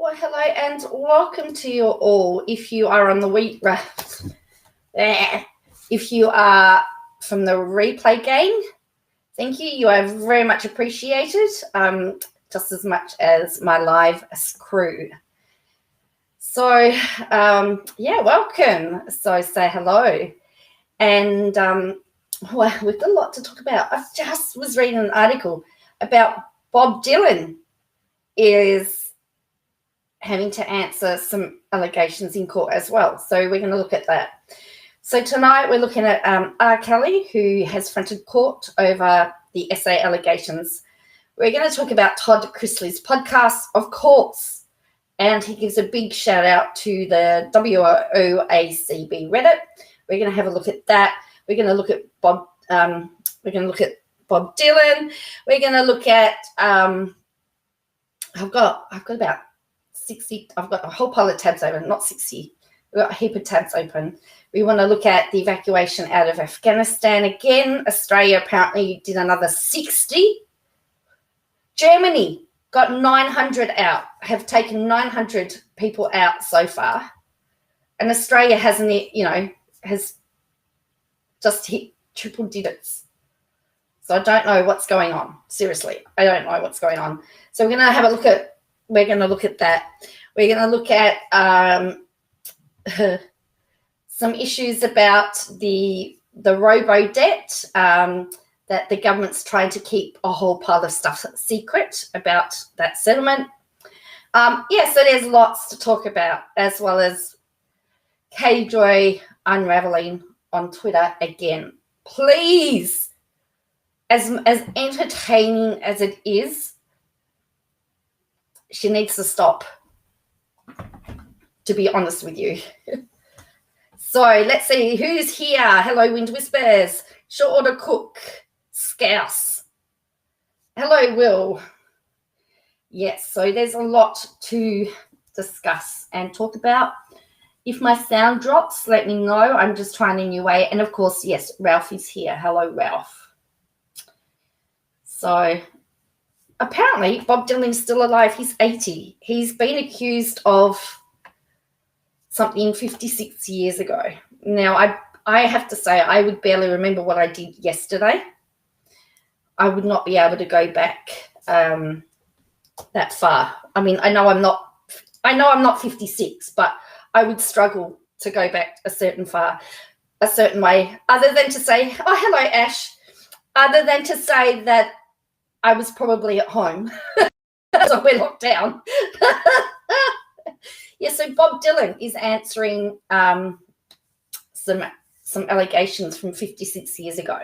Well, hello and welcome to you all. If you are on the if you are from the replay game, thank you. You are very much appreciated, just as much as my live crew. So, yeah, welcome. So say hello. And, well, we've got a lot to talk about. I just was reading an article about Bob Dylan is having to answer some allegations in court as well. So we're going to look at that. So tonight we're looking at R. Kelly, who has fronted court over the SA allegations. We're going to talk about Todd Chrisley's podcast, of course, and he gives a big shout out to the woacb Reddit. We're going to have a look at that. We're going to look at Bob. We're going to look at Bob Dylan. We're going to look at. I've got about 60. I've got a whole pile of tabs open, not 60. We've got a heap of tabs open. We want to look at the evacuation out of Afghanistan again. Australia apparently did another 60. Germany got 900 out, have taken 900 people out so far. And Australia hasn't, has just hit triple digits. So I don't know what's going on. Seriously, I don't know what's going on. So we're going to have a look at, we're going to look at that. We're going to look at some issues about the Robo debt, that the government's trying to keep a whole pile of stuff secret about that settlement. So there's lots to talk about, as well as K-Joy unraveling on Twitter again. Please, as entertaining as it is, she needs to stop, to be honest with you. So let's see who's here. Hello, Wind Whispers. Short Order Cook. Scouse. Hello, Will. Yes, so there's a lot to discuss and talk about. If my sound drops, let me know. I'm just trying a new way. And, of course, yes, Ralph is here. Hello, Ralph. So apparently Bob Dylan's still alive. He's 80. He's been accused of something 56 years ago. Now, I have to say I would barely remember what I did yesterday. I would not be able to go back that far. I mean, I know I'm not 56, but I would struggle to go back a certain way, other than to say, oh, hello, Ash, other than to say that I was probably at home. So we're locked down. Yeah, so Bob Dylan is answering some allegations from 56 years ago.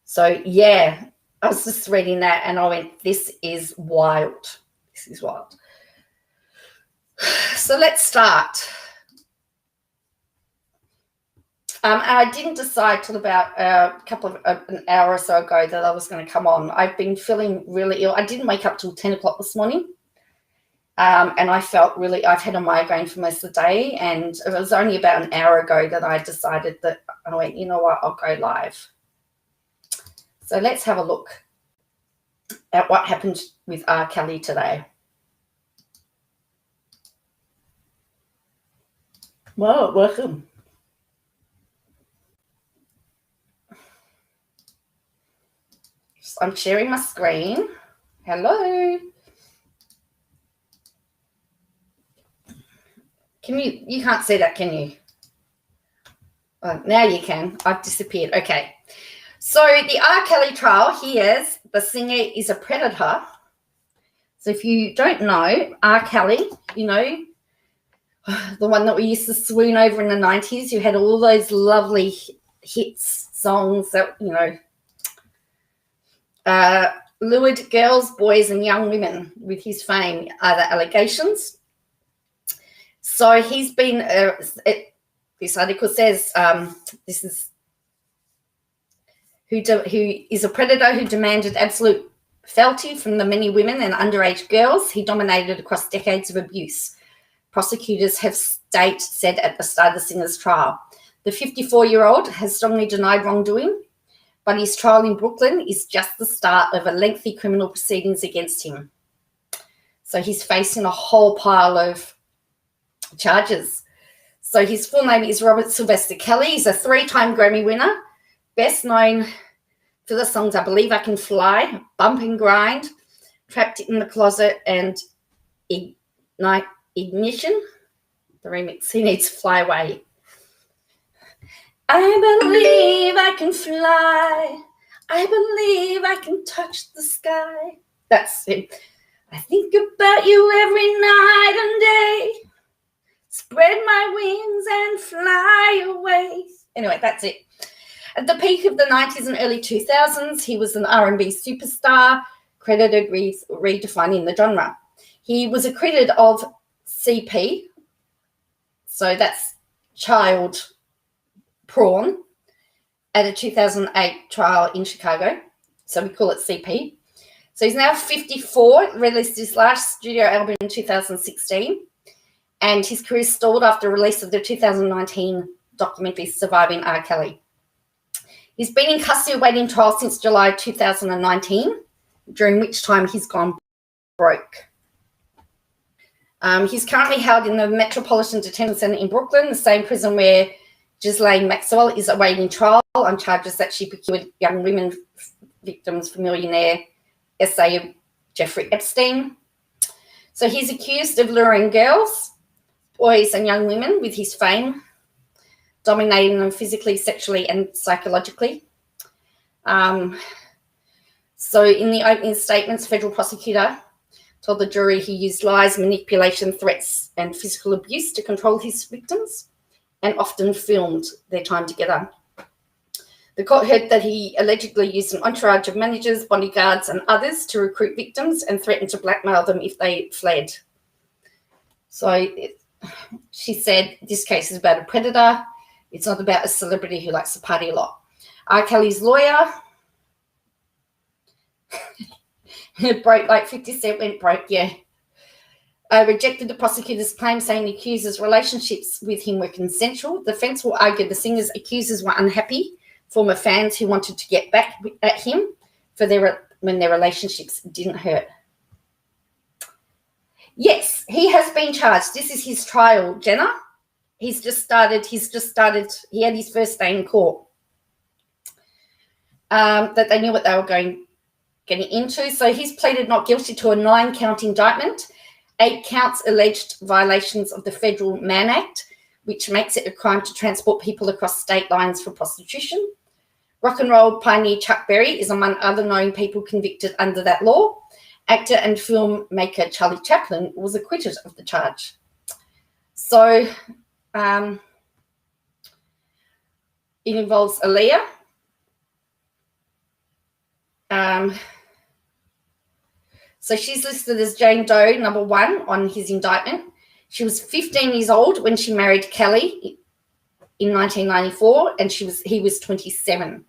So, yeah, I was just reading that and I went, this is wild. This is wild. So let's start. I didn't decide till about an hour or so ago that I was going to come on. I've been feeling really ill. I didn't wake up till 10 o'clock this morning. And I felt I've had a migraine for most of the day. And it was only about an hour ago that I decided that I went, you know what, I'll go live. So let's have a look at what happened with R. Kelly today. Well, welcome. I'm sharing my screen. Hello. You can't see that, can you? Oh, now you can. I've disappeared. Okay. So the R. Kelly trial, the singer is a predator. So if you don't know, R. Kelly, the one that we used to swoon over in the 90s, who had all those lovely hits, songs that, lured girls, boys, and young women with his fame are the allegations. So he's been, this article says, this is who is a predator who demanded absolute fealty from the many women and underage girls he dominated across decades of abuse. Prosecutors have said at the start of the singer's trial. The 54-year-old has strongly denied wrongdoing, but his trial in Brooklyn is just the start of a lengthy criminal proceedings against him. So he's facing a whole pile of charges. So his full name is Robert Sylvester Kelly. He's a 3-time Grammy winner, best known for the songs I Believe I Can Fly, Bump and Grind, Trapped in the Closet, and Ignition. The remix, he needs Fly Away. I believe I can fly. I believe I can touch the sky. That's it. I think about you every night and day. Spread my wings and fly away. Anyway, that's it. At the peak of the 90s and early 2000s, he was an R&B superstar, credited with redefining the genre. He was acquitted of CP, so that's child prawn, at a 2008 trial in Chicago. So we call it CP. So he's now 54, released his last studio album in 2016, and his career stalled after release of the 2019 documentary Surviving R. Kelly. He's been in custody awaiting trial since July 2019, during which time he's gone broke. He's currently held in the Metropolitan Detention Center in Brooklyn, the same prison where Ghislaine Maxwell is awaiting trial on charges that she procured young women victims for millionaire SA Jeffrey Epstein. So he's accused of luring girls, boys and young women with his fame, dominating them physically, sexually and psychologically. So in the opening statements, federal prosecutor told the jury he used lies, manipulation, threats and physical abuse to control his victims and often filmed their time together. The court heard that he allegedly used an entourage of managers, bodyguards and others to recruit victims and threatened to blackmail them if they fled. So she said this case is about a predator. It's not about a celebrity who likes to party a lot. R. Kelly's lawyer broke like 50 Cent went broke, yeah. Rejected the prosecutor's claim, saying the accuser's relationships with him were consensual. The defense will argue the singer's accusers were unhappy, former fans who wanted to get back at him for when their relationships didn't hurt. Yes, he has been charged. This is his trial, Jenna. He had his first day in court. That they knew what they were getting into. So he's pleaded not guilty to a 9-count indictment, 8 counts alleged violations of the Federal Mann Act, which makes it a crime to transport people across state lines for prostitution. Rock and roll pioneer Chuck Berry is among other known people convicted under that law. Actor and filmmaker Charlie Chaplin was acquitted of the charge. So it involves Aaliyah. So she's listed as Jane Doe number 1 on his indictment. She was 15 years old when she married Kelly in 1994, and he was 27.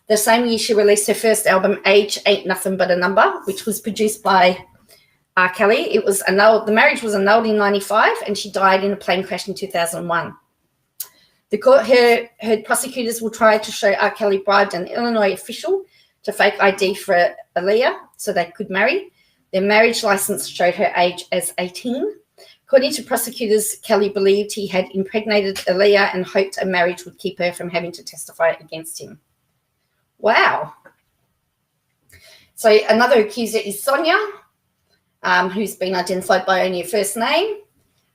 The same year she released her first album, Age Ain't Nothing But a Number, which was produced by R. Kelly. It was annulled. The marriage was annulled in 95, and she died in a plane crash in 2001. The court heard prosecutors will try to show R. Kelly bribed an Illinois official to fake ID for Aaliyah so they could marry. Their marriage license showed her age as 18. According to prosecutors, Kelly believed he had impregnated Aaliyah and hoped a marriage would keep her from having to testify against him. Wow. So another accuser is Sonia, who's been identified by only her first name.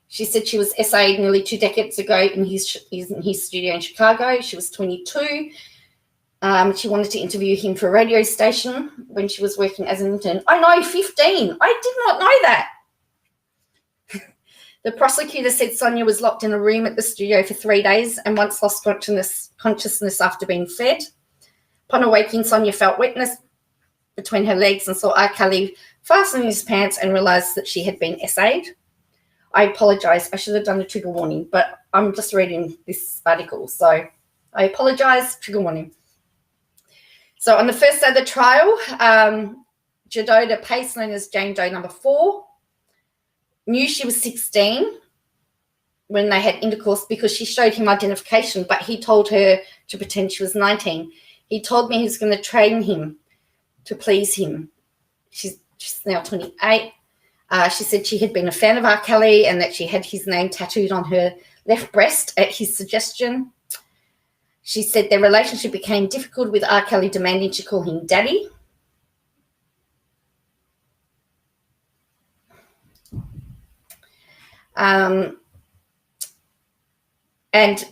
She said she was SA'd nearly 2 decades ago in his studio in Chicago. She was 22. She wanted to interview him for a radio station when she was working as an intern. I know, 15. I did not know that. The prosecutor said Sonia was locked in a room at the studio for 3 days and once lost consciousness after being fed. Upon awaking, Sonia felt wetness between her legs and saw R. Kelly fastening his pants and realised that she had been SA'd. I apologise. I should have done a trigger warning, but I'm just reading this article. So I apologise, trigger warning. So on the first day of the trial, Jadota Pace, known as Jane Doe number 4, knew she was 16 when they had intercourse because she showed him identification, but he told her to pretend she was 19. He told me he was going to train him to please him. She's now 28. She said she had been a fan of R. Kelly and that she had his name tattooed on her left breast at his suggestion. She said their relationship became difficult with R. Kelly demanding to call him daddy. And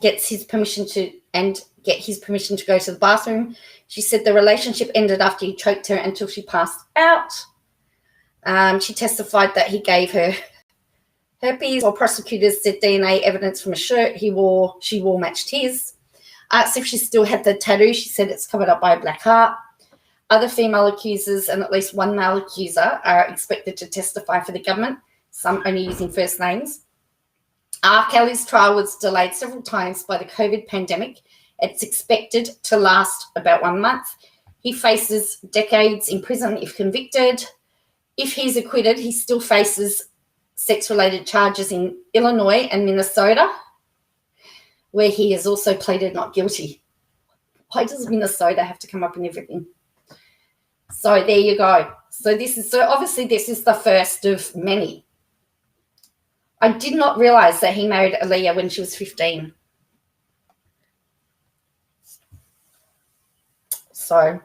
get his permission to go to the bathroom. She said the relationship ended after he choked her until she passed out. She testified that he gave her herpes, while prosecutors said DNA evidence from a shirt she wore matched his. Asked if she still had the tattoo, she said it's covered up by a black heart. Other female accusers and at least one male accuser are expected to testify for the government, some only using first names. R. Kelly's trial was delayed several times by the COVID pandemic. It's expected to last about 1 month. He faces decades in prison if convicted. If he's acquitted, he still faces sex-related charges in Illinois and Minnesota, where he has also pleaded not guilty. Why does Minnesota have to come up in everything? So there you go. So obviously this is the first of many. I did not realize that he married Aaliyah when she was 15. So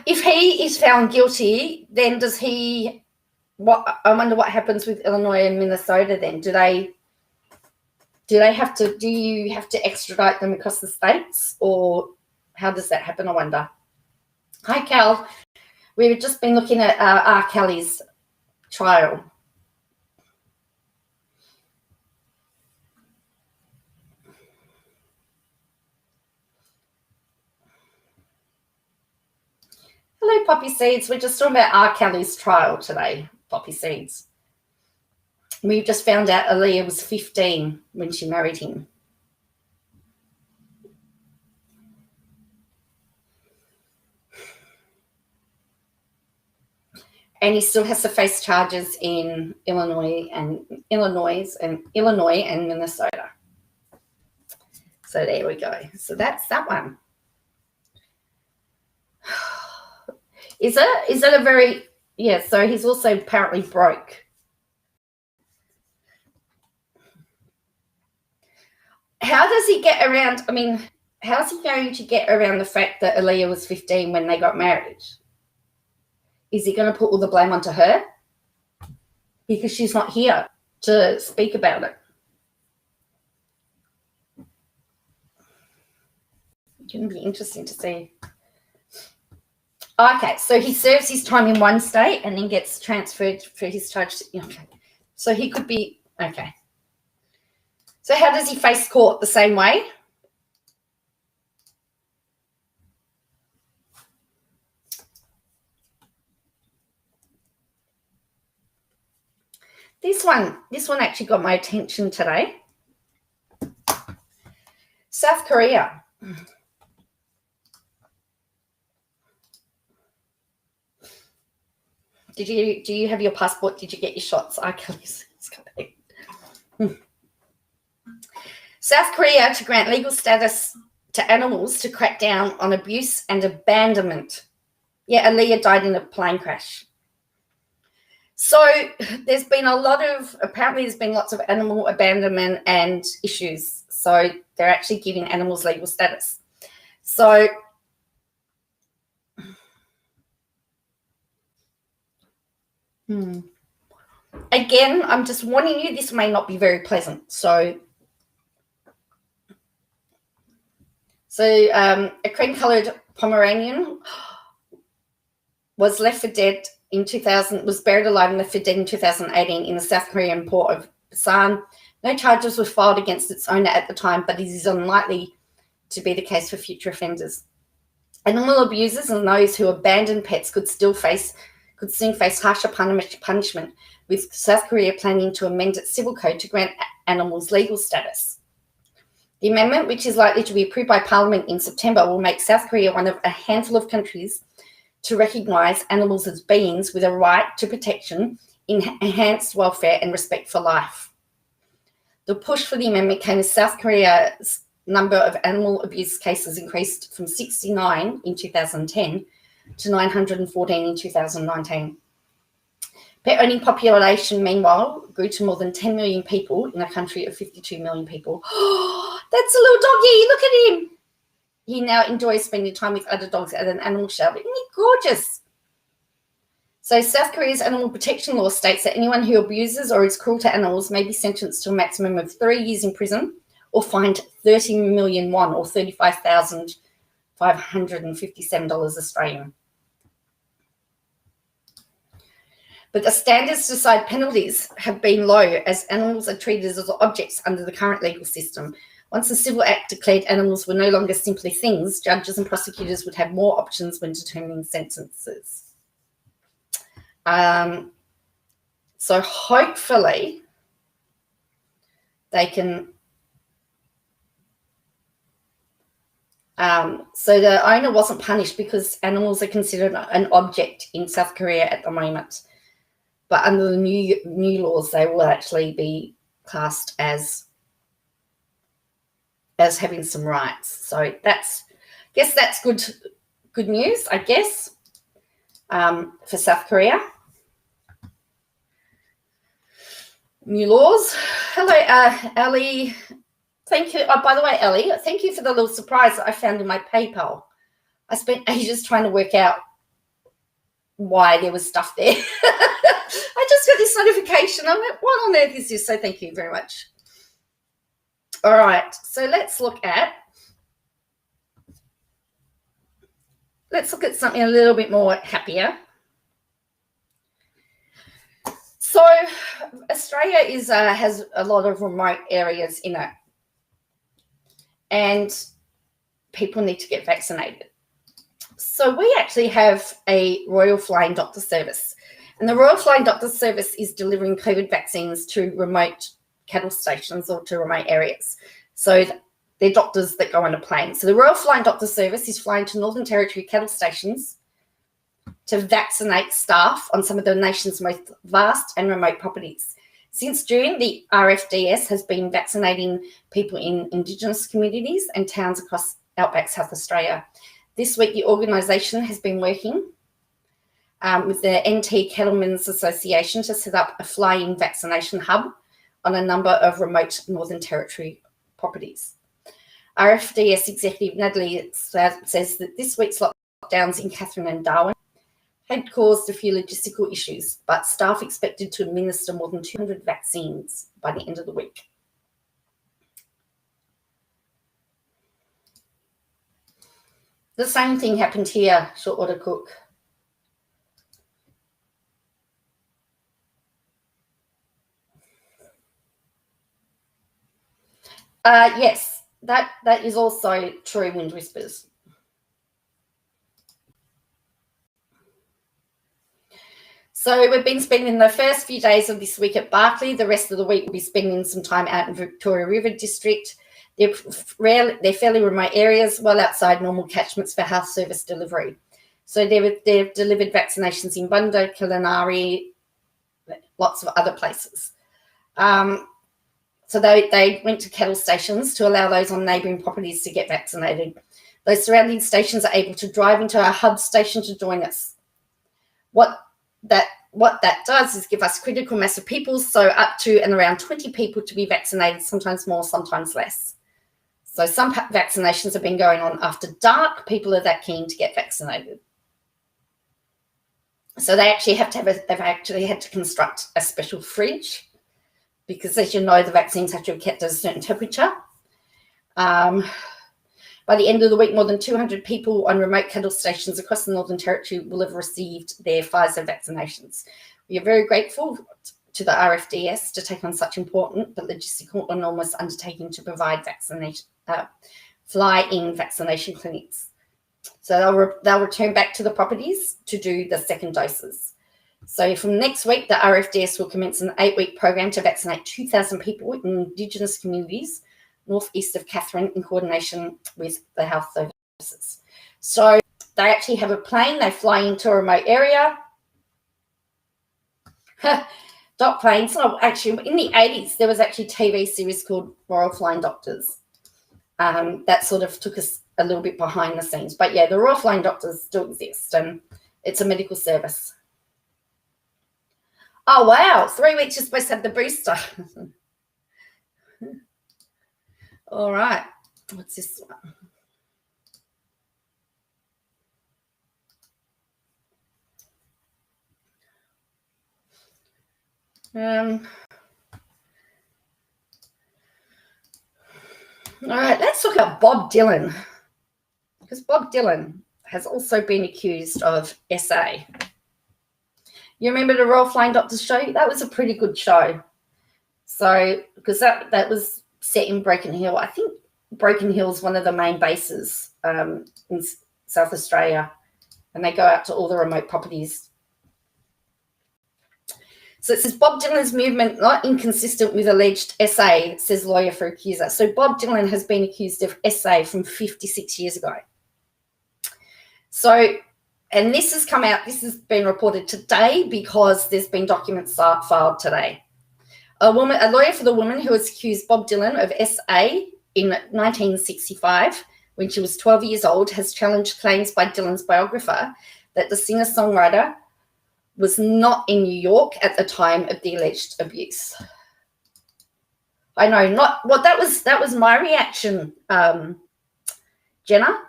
if he is found guilty, then I wonder what happens with Illinois and Minnesota then. Do you have to extradite them across the states, or how does that happen, I wonder? Hi, Cal. We've just been looking at R. Kelly's trial. Hello, Poppy Seeds. We're just talking about R. Kelly's trial today, Poppy Seeds. We've just found out Aaliyah was 15 when she married him. And he still has to face charges in Illinois and Minnesota. So there we go. So that's that one. Is that a very, yeah, so he's also apparently broke. How does he get around, how's he going to get around the fact that Aaliyah was 15 when they got married? Is he going to put all the blame onto her? Because she's not here to speak about it. It's going to be interesting to see. Okay, so he serves his time in one state and then gets transferred for his charge. Okay. So he could be, okay. So how does he face court? The same way? This one actually got my attention today. Sth Korea. Do you have your passport? Did you get your shots? I can't use it. Sth Korea to grant legal status to animals to crack down on abuse and abandonment. Yeah, Aaliyah died in a plane crash. So there's been apparently there's been lots of animal abandonment and issues. So they're actually giving animals legal status. So again, I'm just warning you, this may not be very pleasant. So a cream-colored Pomeranian was left for dead was buried alive and left for dead in 2018 in the South Korean port of Busan. No charges were filed against its owner at the time, but it is unlikely to be the case for future offenders. Animal abusers and those who abandon pets could soon face harsher punishment, with South Korea planning to amend its civil code to grant animals legal status. The amendment, which is likely to be approved by Parliament in September, will make South Korea one of a handful of countries to recognise animals as beings with a right to protection, enhanced welfare and respect for life. The push for the amendment came as South Korea's number of animal abuse cases increased from 69 in 2010 to 914 in 2019. Pet owning population, meanwhile, grew to more than 10 million people in a country of 52 million people. Oh, that's a little doggy. Look at him. He now enjoys spending time with other dogs at an animal shelter. Isn't he gorgeous? So South Korea's animal protection law states that anyone who abuses or is cruel to animals may be sentenced to a maximum of 3 years in prison or fined 30 million won or $35,557 Australian. But the standards to decide penalties have been low, as animals are treated as objects under the current legal system. Once the Civil Act declared animals were no longer simply things, judges and prosecutors would have more options when determining sentences. So hopefully they can... so the owner wasn't punished because animals are considered an object in South Korea at the moment. But under the new laws, they will actually be classed as having some rights. So that's good news, I guess, for South Korea. New laws. Hello, Ellie. Thank you. Oh, by the way, Ellie, thank you for the little surprise that I found in my PayPal. I spent ages trying to work out why there was stuff there. I just got this notification. I'm like, what on earth is this? So thank you very much. All right, so let's look at something a little bit more happier. So Australia has a lot of remote areas in it, and people need to get vaccinated. So we actually have a Royal Flying Doctor Service, and the Royal Flying Doctor Service is delivering COVID vaccines to remote cattle stations or to remote areas. So they're doctors that go on a plane. So the Royal Flying Doctor Service is flying to Northern Territory cattle stations to vaccinate staff on some of the nation's most vast and remote properties. Since June, the RFDS has been vaccinating people in Indigenous communities and towns across outback South Australia. This week, the organisation has been working with the NT Cattlemen's Association to set up a fly-in vaccination hub on a number of remote Northern Territory properties. RFDS executive Natalie says that this week's lockdowns in Katherine and Darwin had caused a few logistical issues, but staff expected to administer more than 200 vaccines by the end of the week. The same thing happened here, short order cook. Yes, that is also true, Wind Whispers. So we've been spending the first few days of this week at Barkly. The rest of the week we'll be spending some time out in Victoria River District. They're fairly remote areas, well outside normal catchments for health service delivery. So they've delivered vaccinations in Bunda, Killarney, lots of other places. So they went to cattle stations to allow those on neighbouring properties to get vaccinated. Those surrounding stations are able to drive into our hub station to join us. What that does is give us critical mass of people, so up to and around 20 people to be vaccinated, sometimes more, sometimes less. So some vaccinations have been going on after dark. People are that keen to get vaccinated. So they actually they've actually had to construct a special fridge because, as you know, the vaccines have to be kept at a certain temperature. By the end of the week, more than 200 people on remote cattle stations across the Northern Territory will have received their Pfizer vaccinations. We are very grateful to the RFDS to take on such important but logistical enormous undertaking to provide fly-in vaccination clinics. So they'll return back to the properties to do the second doses. So from next week, the RFDS will commence an 8-week program to vaccinate 2,000 people in Indigenous communities northeast of Katherine in coordination with the health services. So they actually have a plane. They fly into a remote area. Doc planes. Oh, actually, in the 80s, there was actually a TV series called Royal Flying Doctors. That sort of took us a little bit behind the scenes. But yeah, the Royal Flying Doctors do exist, and it's a medical service. Oh, wow. 3 weeks you're supposed to have the booster. All right. What's this one? All right, let's look at Bob Dylan, because Bob Dylan has also been accused of SA. You remember the Royal Flying Doctors show? That was a pretty good show. So, because that was set in Broken Hill. I think Broken Hill is one of the main bases in South Australia, and they go out to all the remote properties. So it says Bob Dylan's movement not inconsistent with alleged SA, says lawyer for accuser. So Bob Dylan has been accused of SA from 56 years ago. So, and this has come out, this has been reported today because there's been documents filed today. A lawyer for the woman who has accused Bob Dylan of SA in 1965, when she was 12 years old, has challenged claims by Dylan's biographer that the singer-songwriter was not in New York at the time of the alleged abuse. I know, that was my reaction, Jenna.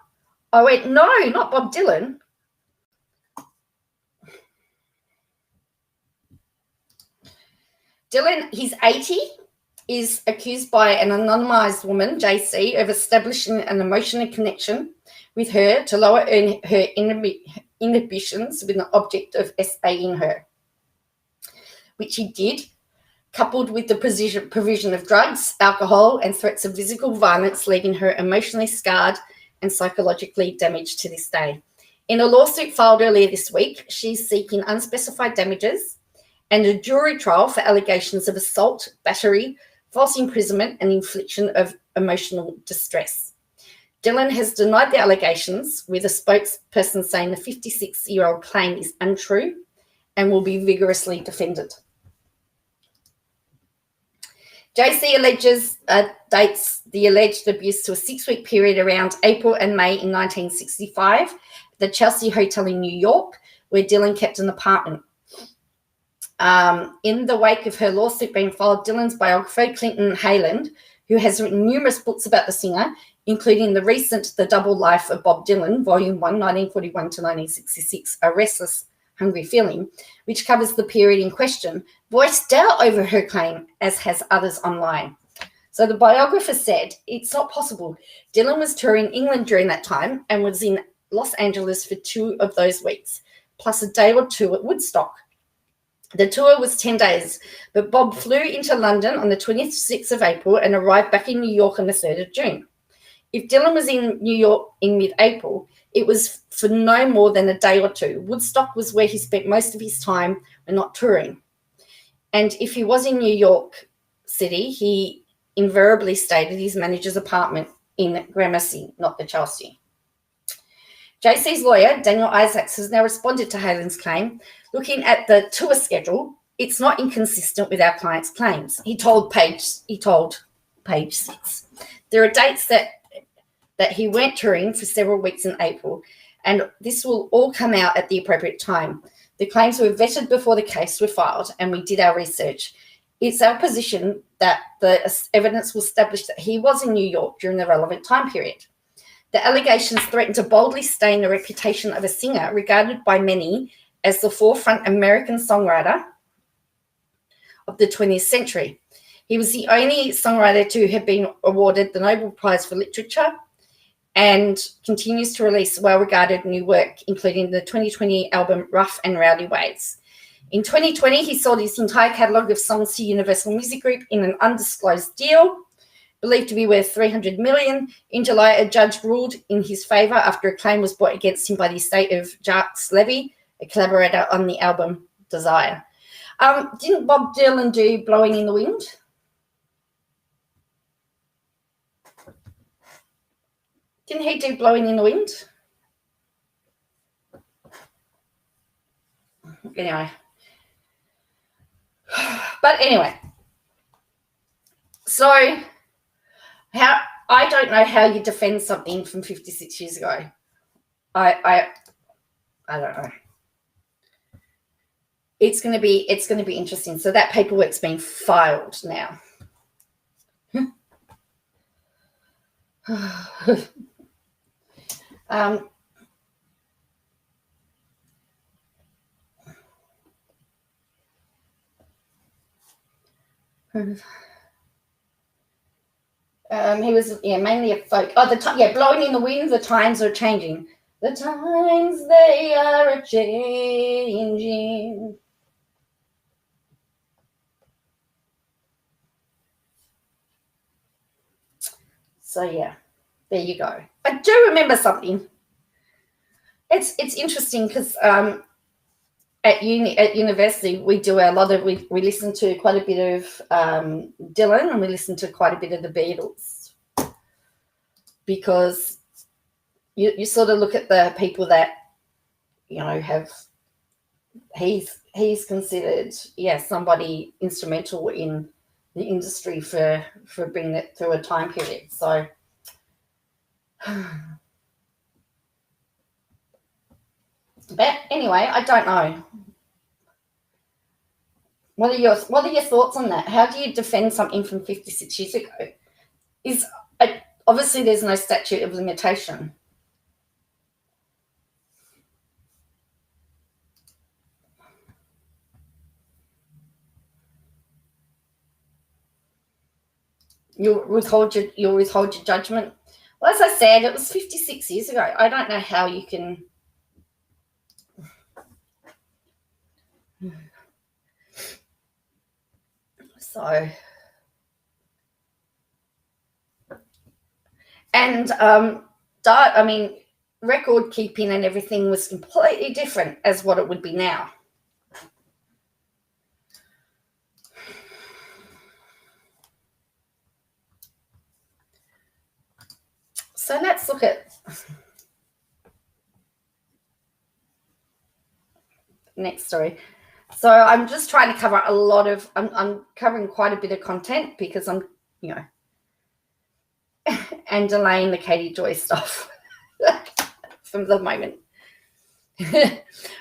I went, no, not Bob Dylan. Dylan, he's 80, is accused by an anonymised woman, JC, of establishing an emotional connection with her to lower her inhibitions with an object of SA in her, which he did, coupled with the provision of drugs, alcohol, and threats of physical violence, leaving her emotionally scarred and psychologically damaged to this day. In a lawsuit filed earlier this week, she's seeking unspecified damages and a jury trial for allegations of assault, battery, false imprisonment, and infliction of emotional distress. Dylan has denied the allegations, with a spokesperson saying the 56-year-old claim is untrue and will be vigorously defended. JC dates the alleged abuse to a 6-week period around April and May in 1965 at the Chelsea Hotel in New York, where Dylan kept an apartment. In the wake of her lawsuit being filed, Dylan's biographer, Clinton Hayland, who has written numerous books about the singer, including the recent The Double Life of Bob Dylan, Volume 1, 1941 to 1966, A Restless, Hungry Feeling, which covers the period in question, voiced doubt over her claim, as has others online. So the biographer said, it's not possible. Dylan was touring England during that time and was in Los Angeles for 2 of those weeks, plus a day or 2 at Woodstock. The tour was 10 days, but Bob flew into London on the 26th of April and arrived back in New York on the 3rd of June. If Dylan was in New York in mid-April, it was for no more than a day or 2. Woodstock was where he spent most of his time when not touring. And if he was in New York City, he invariably stayed at his manager's apartment in Gramercy, not the Chelsea. JC's lawyer, Daniel Isaacs, has now responded to Hayland's claim. Looking at the tour schedule, it's not inconsistent with our client's claims. He told Page 6. There are dates that he went touring for several weeks in April, and this will all come out at the appropriate time. The claims were vetted before the case were filed, and we did our research. It's our position that the evidence will establish that he was in New York during the relevant time period. The allegations threaten to boldly stain the reputation of a singer regarded by many as the forefront American songwriter of the 20th century. He was the only songwriter to have been awarded the Nobel Prize for Literature and continues to release well-regarded new work, including the 2020 album Rough and Rowdy Ways. In 2020, he sold his entire catalogue of songs to Universal Music Group in an undisclosed deal, believed to be worth $300 million. In July, a judge ruled in his favour after a claim was brought against him by the estate of Jacques Levy, a collaborator on the album Desire. Didn't Bob Dylan do Blowing in the Wind? Didn't he do Blowing in the Wind? Anyway. But anyway. So I don't know how you defend something from 56 years ago. I don't know. It's going to be interesting. So that paperwork's been filed now. He was mainly a folk. Blowing in the wind. The times are changing. The times they are a changing. So yeah, there you go. I do remember something. It's interesting because at university we do a lot of we listen to quite a bit of Dylan, and we listen to quite a bit of the Beatles, because you sort of look at the people that have he's considered somebody instrumental in the industry for bringing it through a time period. So but anyway, I don't know. What are your thoughts on that? How do you defend something from 56 years ago? Obviously there's no statute of limitation. You'll withhold your judgment. Well, as I said, it was 56 years ago. I don't know how you can. So, and record keeping and everything was completely different as what it would be now. So let's look at next story. So I'm just trying to cover a lot of, I'm covering quite a bit of content because I'm, and delaying the Katie Joy stuff from the moment.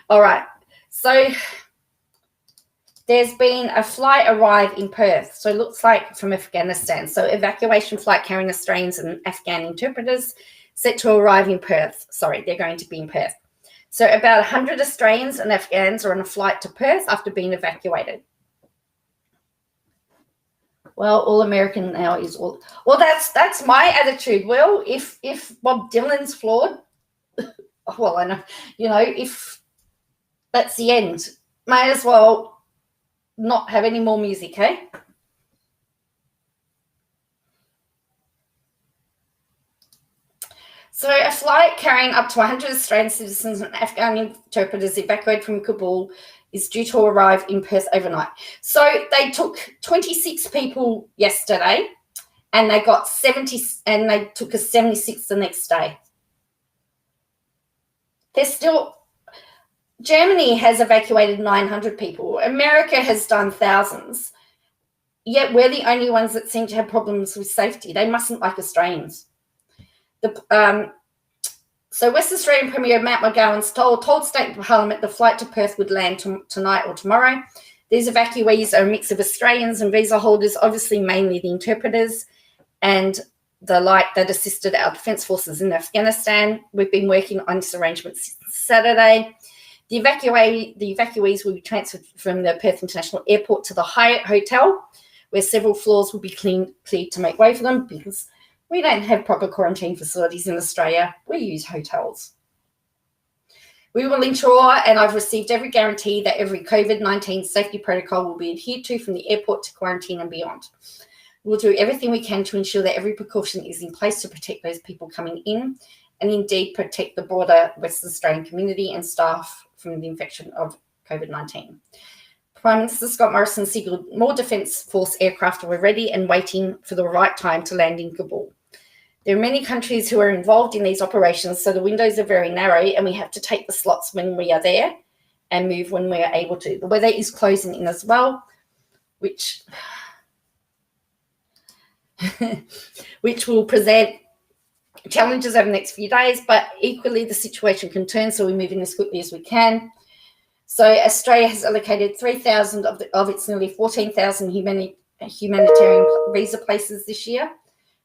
All right. So there's been a flight arrive in Perth. So it looks like from Afghanistan. So evacuation flight carrying Australians and Afghan interpreters set to arrive in Perth. Sorry, they're going to be in Perth. So about 100 Australians and Afghans are on a flight to Perth after being evacuated. Well, all American now is all. Well, that's my attitude. Well, if Bob Dylan's flawed, well, I know, if that's the end, may as well not have any more music, hey? So a flight carrying up to 100 Australian citizens and Afghan interpreters evacuated from Kabul is due to arrive in Perth overnight. So they took 26 people yesterday, and they got 70, and they took a 76 the next day. Germany has evacuated 900 people. America has done thousands. Yet we're the only ones that seem to have problems with safety. They mustn't like Australians. So West Australian Premier Matt McGowan's told State Parliament the flight to Perth would land tonight or tomorrow. These evacuees are a mix of Australians and visa holders, obviously mainly the interpreters and the like that assisted our defence forces in Afghanistan. We've been working on this arrangement since Saturday. The evacuees will be transferred from the Perth International Airport to the Hyatt Hotel, where several floors will be cleared to make way for them, because we don't have proper quarantine facilities in Australia. We use hotels. We will ensure, and I've received every guarantee, that every COVID-19 safety protocol will be adhered to from the airport to quarantine and beyond. We'll do everything we can to ensure that every precaution is in place to protect those people coming in, and indeed protect the broader Western Australian community and staff from the infection of COVID-19. Prime Minister Scott Morrison signalled more Defence Force aircraft were ready and waiting for the right time to land in Kabul. There are many countries who are involved in these operations, so the windows are very narrow, and we have to take the slots when we are there and move when we are able to. The weather is closing in as well, which which will present challenges over the next few days, but equally the situation can turn, so we're moving as quickly as we can. So Australia has allocated 3,000 of its nearly 14,000 humanitarian visa places this year.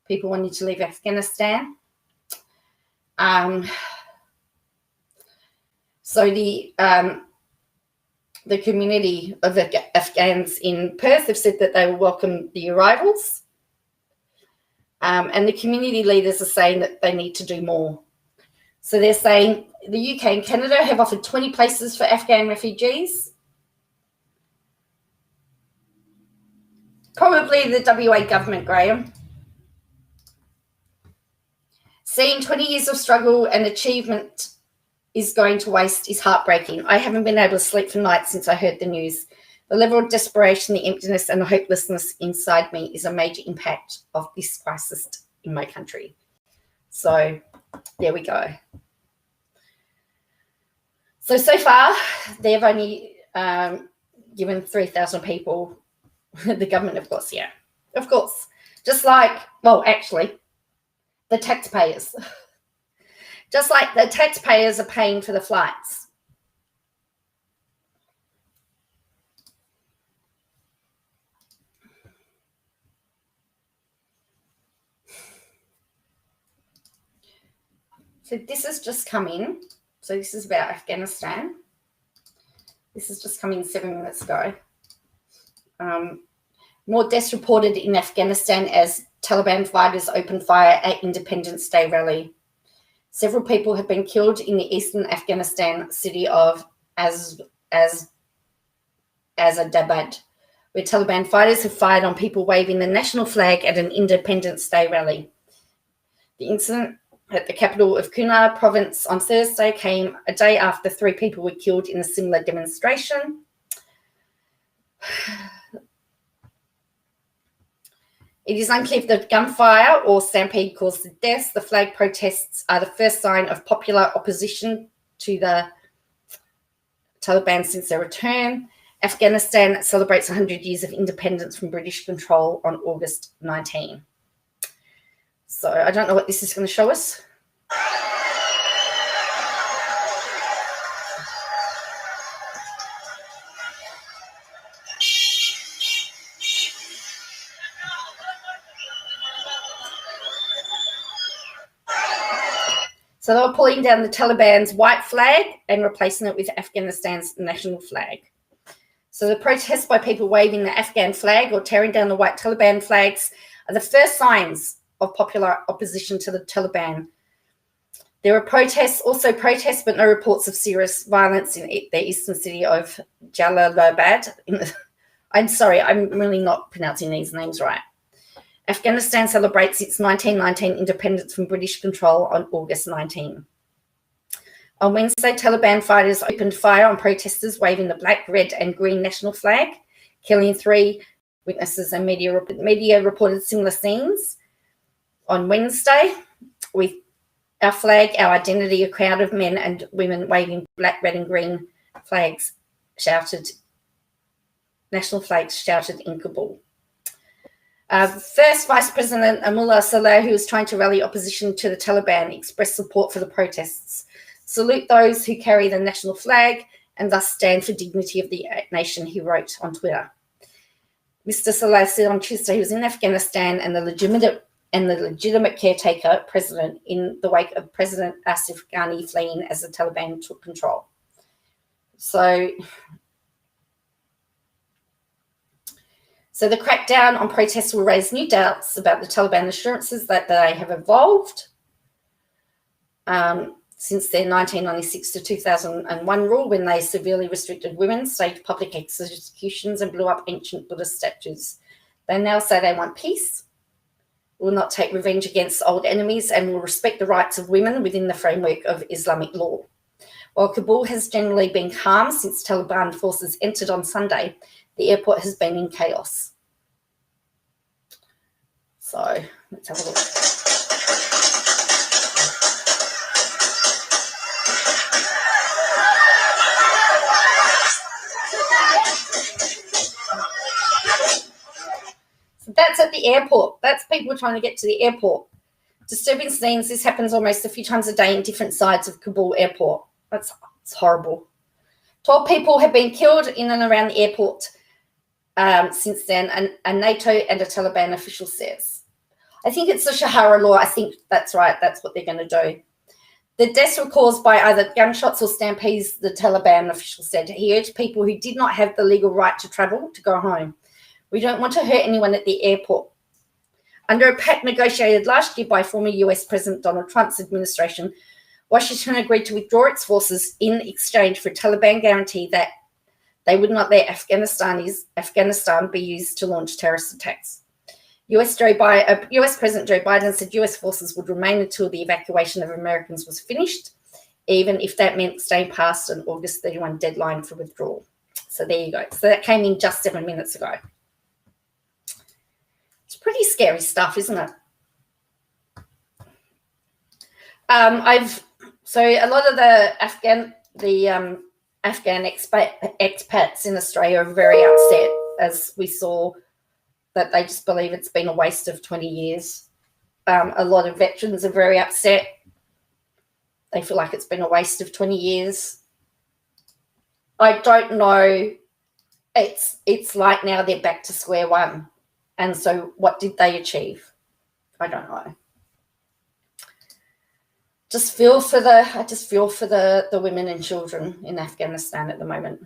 People wanting to leave Afghanistan. So the community of Afghans in Perth have said that they will welcome the arrivals. And the community leaders are saying that they need to do more. So they're saying the UK and Canada have offered 20 places for Afghan refugees. Probably the WA government, Graham. Seeing 20 years of struggle and achievement is going to waste is heartbreaking. I haven't been able to sleep for nights since I heard the news. The level of desperation, the emptiness and the hopelessness inside me is a major impact of this crisis in my country. So there we go. So far, they've only given 3,000 people, the government, of course, yeah. Of course. Just like, well, actually, the taxpayers. Just like the taxpayers are paying for the flights. So this has just come in. So this is about Afghanistan. This has just come in 7 minutes ago. More deaths reported in Afghanistan as Taliban fighters opened fire at Independence Day rally. Several people have been killed in the eastern Afghanistan city of Azzabad, where Taliban fighters have fired on people waving the national flag at an Independence Day rally. The incident at the capital of Kunar province on Thursday came a day after 3 people were killed in a similar demonstration. It is unclear if the gunfire or stampede caused the deaths. The flag protests are the first sign of popular opposition to the Taliban since their return. Afghanistan celebrates 100 years of independence from British control on August 19. So I don't know what this is going to show us. So they were pulling down the Taliban's white flag and replacing it with Afghanistan's national flag. So the protests by people waving the Afghan flag or tearing down the white Taliban flags are the first signs of popular opposition to the Taliban. There are protests, but no reports of serious violence in the eastern city of Jalalabad. I'm sorry, I'm really not pronouncing these names right. Afghanistan celebrates its 1919 independence from British control on August 19. On Wednesday, Taliban fighters opened fire on protesters waving the black, red and green national flag, killing 3 witnesses, and media reported similar scenes. On Wednesday, with our flag, our identity, a crowd of men and women waving black, red and green flags national flags shouted in Kabul. First Vice President Amullah Saleh, who was trying to rally opposition to the Taliban, expressed support for the protests. Salute those who carry the national flag and thus stand for dignity of the nation, he wrote on Twitter. Mr. Saleh said on Tuesday he was in Afghanistan and the legitimate caretaker president in the wake of President Ashraf Ghani fleeing as the Taliban took control. So the crackdown on protests will raise new doubts about the Taliban assurances that they have evolved since their 1996 to 2001 rule, when they severely restricted women, staged public executions and blew up ancient Buddhist statues. They now say they want peace, will not take revenge against old enemies, and will respect the rights of women within the framework of Islamic law. While Kabul has generally been calm since Taliban forces entered on Sunday, the airport has been in chaos. So let's have a look. So that's at the airport. That's of people trying to get to the airport. Disturbing scenes. This happens almost a few times a day in different sides of Kabul airport. It's horrible. 12 people have been killed in and around the airport since then, and a NATO and a Taliban official says. I think it's the Shahara law. I think that's right. That's what they're going to do. The deaths were caused by either gunshots or stampedes, the Taliban official said. He urged people who did not have the legal right to travel to go home. We don't want to hurt anyone at the airport. Under a pact negotiated last year by former US President Donald Trump's administration, Washington agreed to withdraw its forces in exchange for a Taliban guarantee that they would not let Afghanistan be used to launch terrorist attacks. US President Joe Biden said US forces would remain until the evacuation of Americans was finished, even if that meant staying past an August 31 deadline for withdrawal. So there you go. So that came in just 7 minutes ago. It's pretty scary stuff, isn't it? So a lot of the Afghan expats in Australia are very upset, as we saw, that they just believe it's been a waste of 20 years. A lot of veterans are very upset. They feel like it's been a waste of 20 years. I don't know. It's like now they're back to square one. And so what did they achieve? I don't know. I just feel for the women and children in Afghanistan at the moment.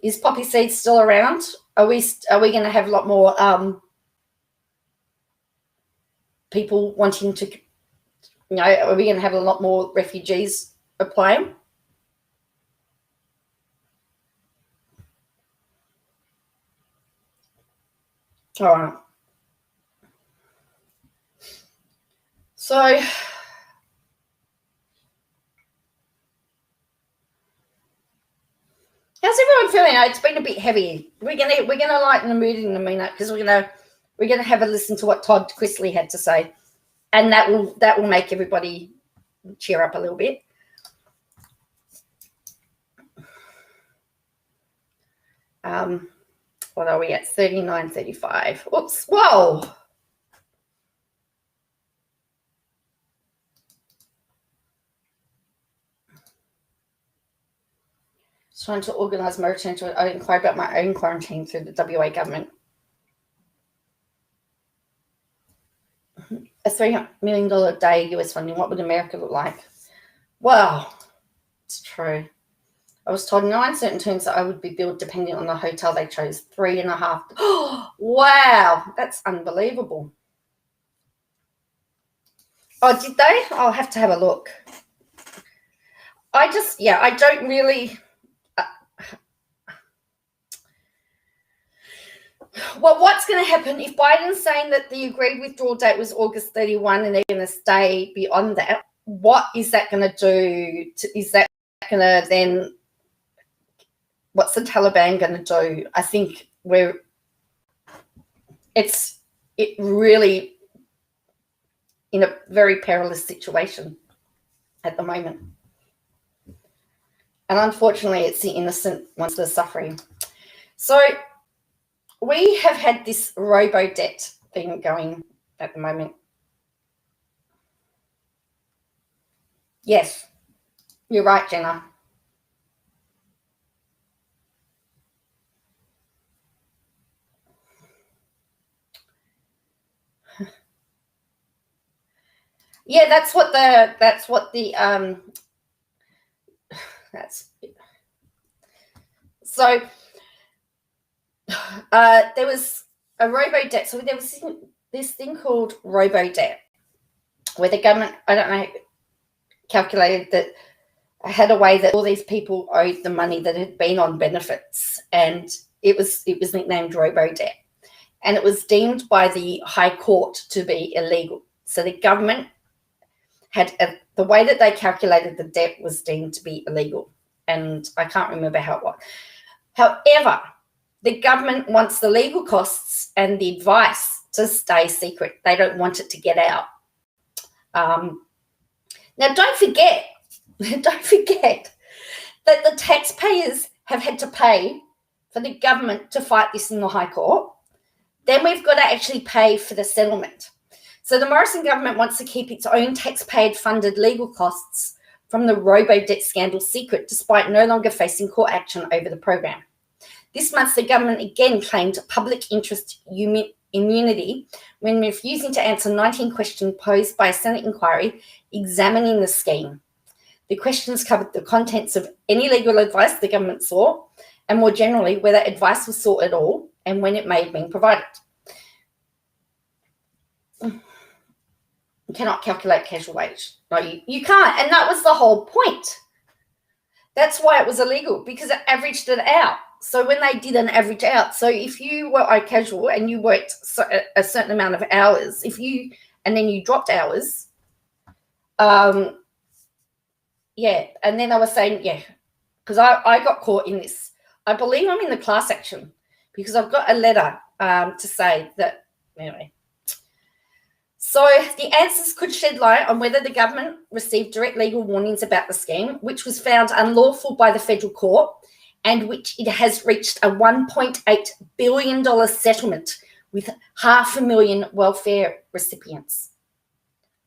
Is poppy seed still around? Are we going to have a lot more people wanting to, are we going to have a lot more refugees applying? All right. So how's everyone feeling? It's been a bit heavy. We're gonna lighten the mood in a minute, because we're gonna have a listen to what Todd Chrisley had to say, and that will make everybody cheer up a little bit. What are we at? 39.35. Oops! Whoa! Trying to organise my return to an inquiry about my own quarantine through the WA government. A $3 million a day US funding. What would America look like? Well, it's true. I was told no uncertain terms that I would be billed depending on the hotel they chose. 3.5. Oh, wow, that's unbelievable. Oh, did they? I'll have to have a look. I don't really. Well, what's going to happen if Biden's saying that the agreed withdrawal date was August 31 and they're going to stay beyond that? What is that going to do? Is that going to then, what's the Taliban going to do? I think it's really in a very perilous situation at the moment. And unfortunately, it's the innocent ones that are suffering. So we have had this Robo debt thing going at the moment. Yes, you're right, Jenna. Yeah, that's so there was a Robo debt. So there was this thing called Robo debt, where the government, I don't know, calculated that I had a way that all these people owed the money that had been on benefits, and it was nicknamed Robo debt, and it was deemed by the High Court to be illegal. So the government had the way that they calculated the debt was deemed to be illegal, and I can't remember how it was. However, the government wants the legal costs and the advice to stay secret. They don't want it to get out. Now, don't forget that the taxpayers have had to pay for the government to fight this in the High Court. then we've got to actually pay for the settlement. So the Morrison government wants to keep its own taxpayer-funded legal costs from the Robo debt scandal secret, despite no longer facing court action over the program. This month, the government again claimed public interest immunity when refusing to answer 19 questions posed by a Senate inquiry examining the scheme. The questions covered the contents of any legal advice the government saw, and more generally, whether advice was sought at all and when it may have been provided. You cannot calculate casual wage. No, you can't. And that was the whole point. That's why it was illegal, because it averaged it out. So when they did an average out, so if you were casual and you worked a certain amount of hours, and then you dropped hours, and then I was saying, because I got caught in this. I believe I'm in the class action because I've got a letter to say that, anyway. So the answers could shed light on whether the government received direct legal warnings about the scheme, which was found unlawful by the federal court, and which it has reached a $1.8 billion settlement with 500,000 welfare recipients.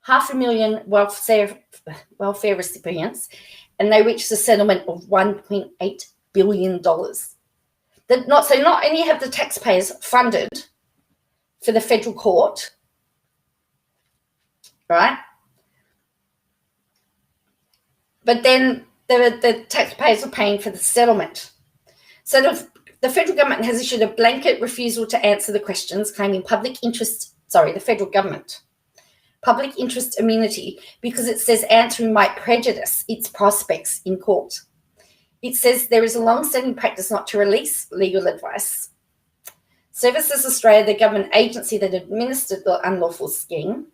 500,000 welfare recipients, and they reached a settlement of $1.8 billion. So not only have the taxpayers funded for the federal court, right? But then the taxpayers are paying for the settlement. So the federal government has issued a blanket refusal to answer the questions, claiming the federal government, public interest immunity, because it says answering might prejudice its prospects in court. It says there is a long-standing practice not to release legal advice. Services Australia, the government agency that administered the unlawful scheme,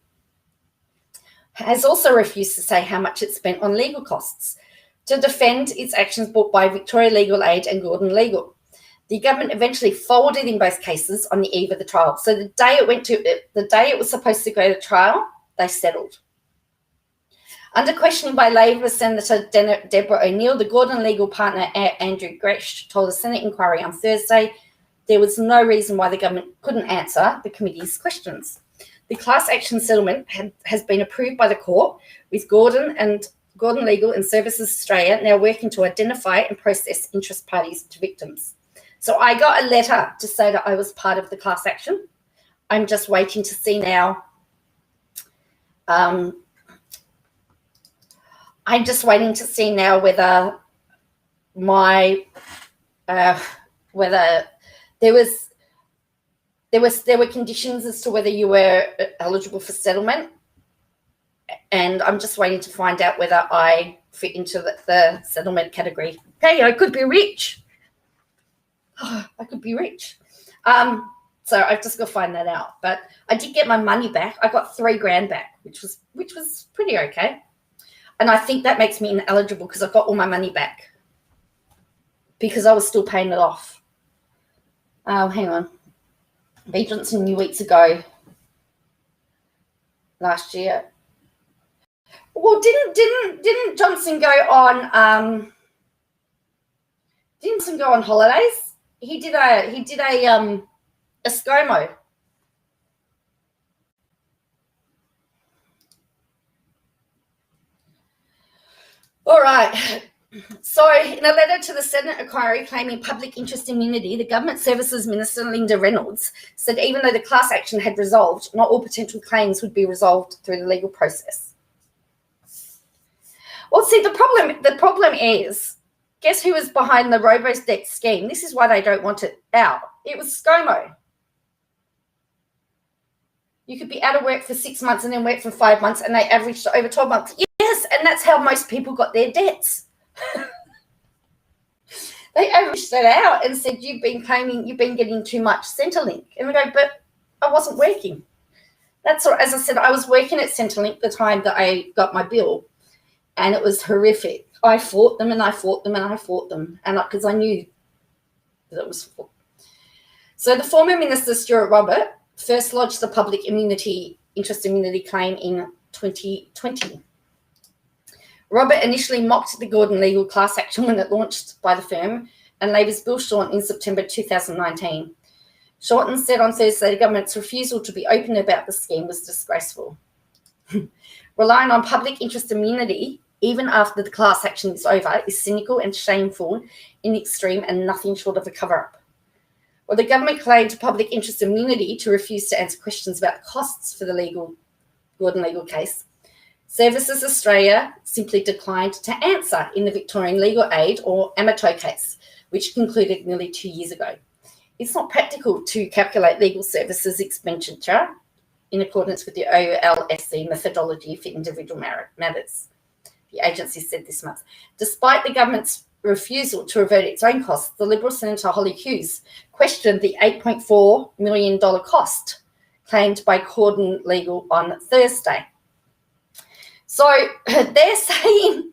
has also refused to say how much it spent on legal costs to defend its actions brought by Victoria Legal Aid and Gordon Legal. The government eventually folded in both cases on the eve of the trial. So the day it was supposed to go to trial, they settled. Under questioning by Labor Senator Deborah O'Neill, the Gordon Legal partner Andrew Gresh told a Senate inquiry on Thursday there was no reason why the government couldn't answer the committee's questions. The class action settlement has been approved by the court, with Gordon Legal and Services Australia now working to identify and process interest parties to victims. So I got a letter to say that I was part of the class action. I'm just waiting to see now. Whether whether there were conditions as to whether you were eligible for settlement, and I'm just waiting to find out whether I fit into the settlement category. Hey, I could be rich. I could be rich. So I've just got to find that out. But I did get my money back. I got $3,000 back, which was pretty okay. And I think that makes me ineligible because I got all my money back because I was still paying it off. Oh, hang on. B. Johnson knew weeks ago, last year. Well, didn't Johnson go on? Didn't Johnson go on holidays? He did a ScoMo. All right. So in a letter to the Senate inquiry claiming public interest immunity, the Government Services Minister Linda Reynolds said even though the class action had resolved, not all potential claims would be resolved through the legal process. Well, see, the problem is, guess who was behind the Robo debt scheme? This is why they don't want it out. It was ScoMo. You could be out of work for 6 months and then work for 5 months, and they averaged over 12 months. Yes, and that's how most people got their debts. They averaged that out and said, you've been getting too much Centrelink. And we go, but I wasn't working. That's all. As I said, I was working at Centrelink the time that I got my bill, and it was horrific. I fought them and I fought them and I fought them, and because I knew that it was. So the former Minister Stuart Robert first lodged the public interest immunity claim in 2020. Robert initially mocked the Gordon Legal class action when it launched by the firm and Labor's Bill Shorten in September 2019. Shorten said on Thursday the government's refusal to be open about the scheme was disgraceful. Relying on public interest immunity, even after the class action is over, is cynical and shameful in the extreme and nothing short of a cover-up. Well, the government claimed public interest immunity to refuse to answer questions about the costs for the Gordon legal case. Services Australia simply declined to answer in the Victorian Legal Aid or AMATO case, which concluded nearly 2 years ago. It's not practical to calculate legal services expenditure in accordance with the OLSC methodology for individual matters, the agency said this month. Despite the government's refusal to revert its own costs, the Liberal Senator Holly Hughes questioned the $8.4 million cost claimed by Gordon Legal on Thursday. So they're saying,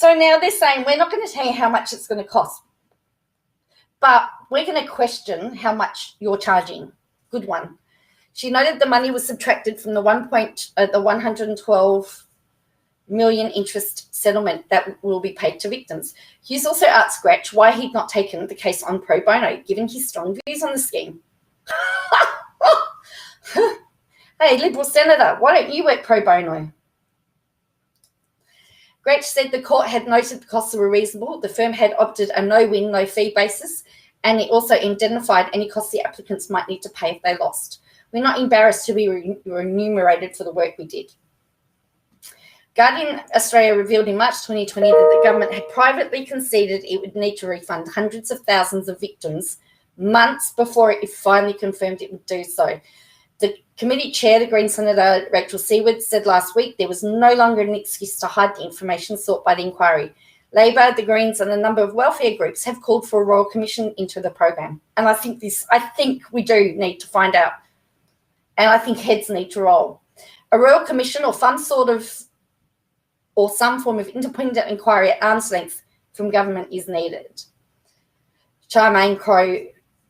we're not going to tell you how much it's going to cost, but we're going to question how much you're charging. Good one. She noted the money was subtracted from the 112 million interest settlement that will be paid to victims. Hughes also asked Scratch why he'd not taken the case on pro bono, given his strong views on the scheme. Hey, Liberal Senator, why don't you work pro bono? Gretsch said the court had noted the costs were reasonable. The firm had opted a no-win, no-fee basis, and it also indemnified any costs the applicants might need to pay if they lost. We're not embarrassed to be remunerated for the work we did. Guardian Australia revealed in March 2020 that the government had privately conceded it would need to refund hundreds of thousands of victims months before it finally confirmed it would do so. The committee chair, the Green Senator Rachel Seward, said last week there was no longer an excuse to hide the information sought by the inquiry. Labor, the Greens and a number of welfare groups have called for a royal commission into the program. And I think we do need to find out. And I think heads need to roll. A royal commission or some form of independent inquiry at arm's length from government is needed. Charmaine Crowe,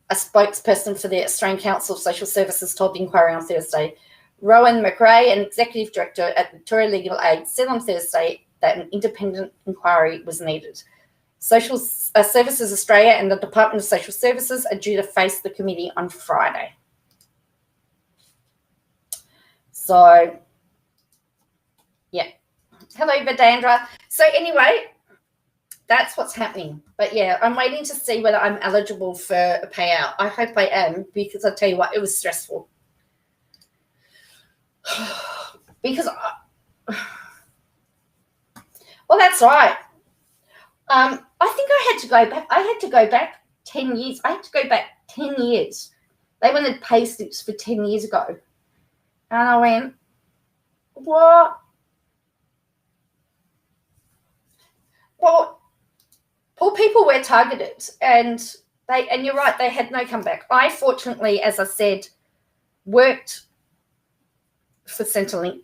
a spokesperson for the Australian Council of Social Services, told the inquiry on Thursday. Rowan McRae, an executive director at Victoria Legal Aid, said on Thursday that an independent inquiry was needed. Social Services Australia and the Department of Social Services are due to face the committee on Friday. So, yeah. Hello, Vedandra. So anyway, that's what's happening. But yeah, I'm waiting to see whether I'm eligible for a payout. I hope I am, because I tell you what, it was stressful. Because, well, that's right. I think I had to go back. I had to go back 10 years. I had to go back 10 years. They wanted pay slips for 10 years ago. And I went, what? Well, poor people were targeted, and you're right, they had no comeback. I fortunately, as I said, worked for Centrelink.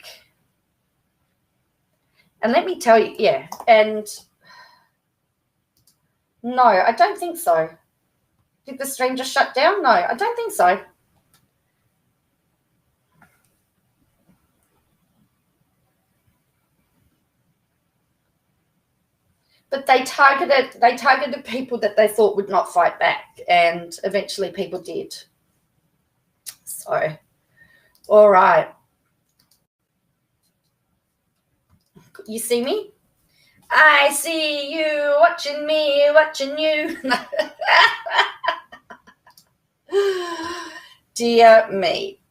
And let me tell you, yeah, and no, I don't think so. Did the stream just shut down? No, I don't think so. But they targeted people that they thought would not fight back, and eventually people did. So, all right. You see me? I see you watching me, watching you. Dear me.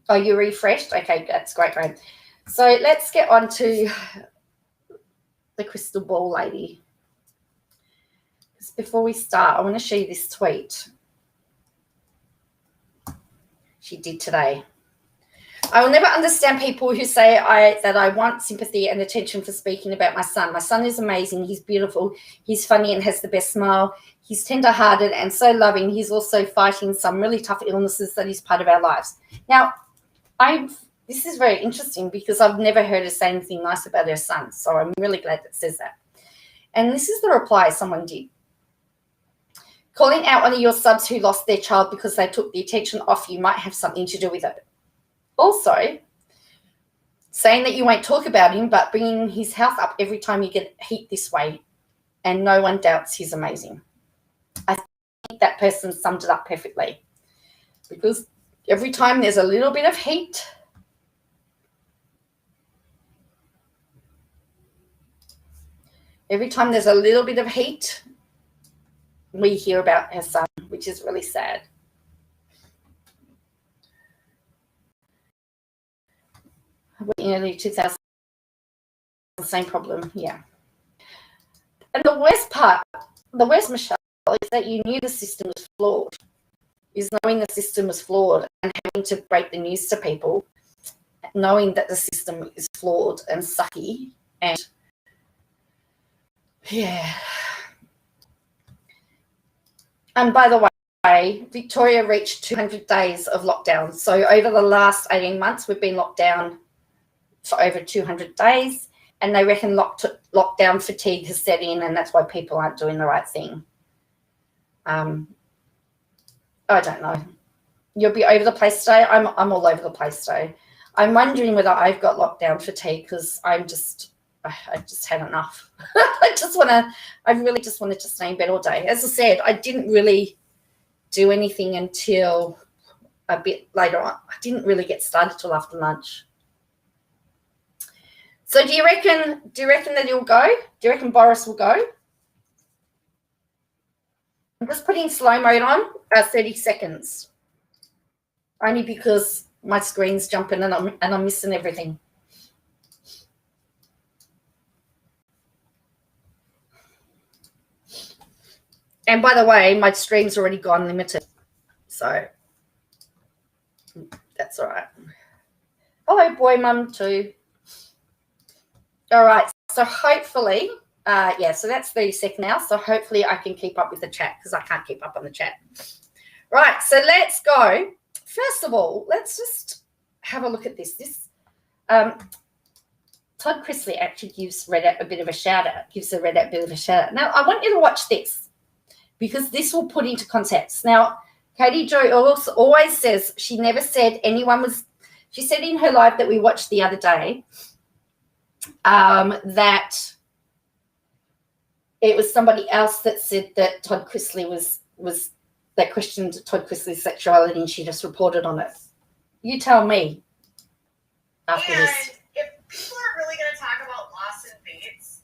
Oh, you refreshed? Okay, that's great. So let's get on to the crystal ball lady. Just before we start, I want to show you this tweet she did today. I will never understand people who say that I want sympathy and attention for speaking about my son. My son is amazing. He's beautiful. He's funny and has the best smile. He's tender-hearted and so loving. He's also fighting some really tough illnesses that is part of our lives. Now, this is very interesting because I've never heard her say anything nice about her son. So I'm really glad that it says that. And this is the reply someone did. Calling out one of your subs who lost their child because they took the attention off you might have something to do with it. Also, saying that you won't talk about him, but bringing his health up every time you get heat this way, and no one doubts he's amazing. I think that person summed it up perfectly, because every time there's a little bit of heat, we hear about her son, which is really sad. Early 2000, same problem, yeah. And the worst, Michelle, is that you knew the system was flawed. Is knowing the system was flawed and having to break the news to people, knowing that the system is flawed and sucky, and yeah. And by the way, Victoria reached 200 days of lockdown. So over the last 18 months, we've been locked down for over 200 days. And they reckon lockdown fatigue has set in, and that's why people aren't doing the right thing. I don't know. You'll be over the place today. I'm all over the place today. I'm wondering whether I've got lockdown fatigue, because I just had enough. I really just wanted to stay in bed all day. As I said, I didn't really do anything until a bit later on. I didn't really get started till after lunch. So do you reckon that he'll go? Do you reckon Boris will go? I'm just putting slow mode on, 30 seconds. Only because my screen's jumping and I'm missing everything. And by the way, my stream's already gone limited. So that's all right. Hello, boy mum too. All right, so hopefully, so that's 30 seconds now. So hopefully I can keep up with the chat, because I can't keep up on the chat. Right, so let's go. First of all, let's just have a look at this. Todd Chrisley actually gives Reddit a bit of a shout out. Now, I want you to watch this, because this will put into context. Now, Katie Jo also always says she never said anyone was, she said in her live that we watched the other day, that it was somebody else that said that Todd Chrisley was that questioned Todd Chrisley's sexuality, and she just reported on it. You tell me after and this. If people are really going to talk about Lawson Bates,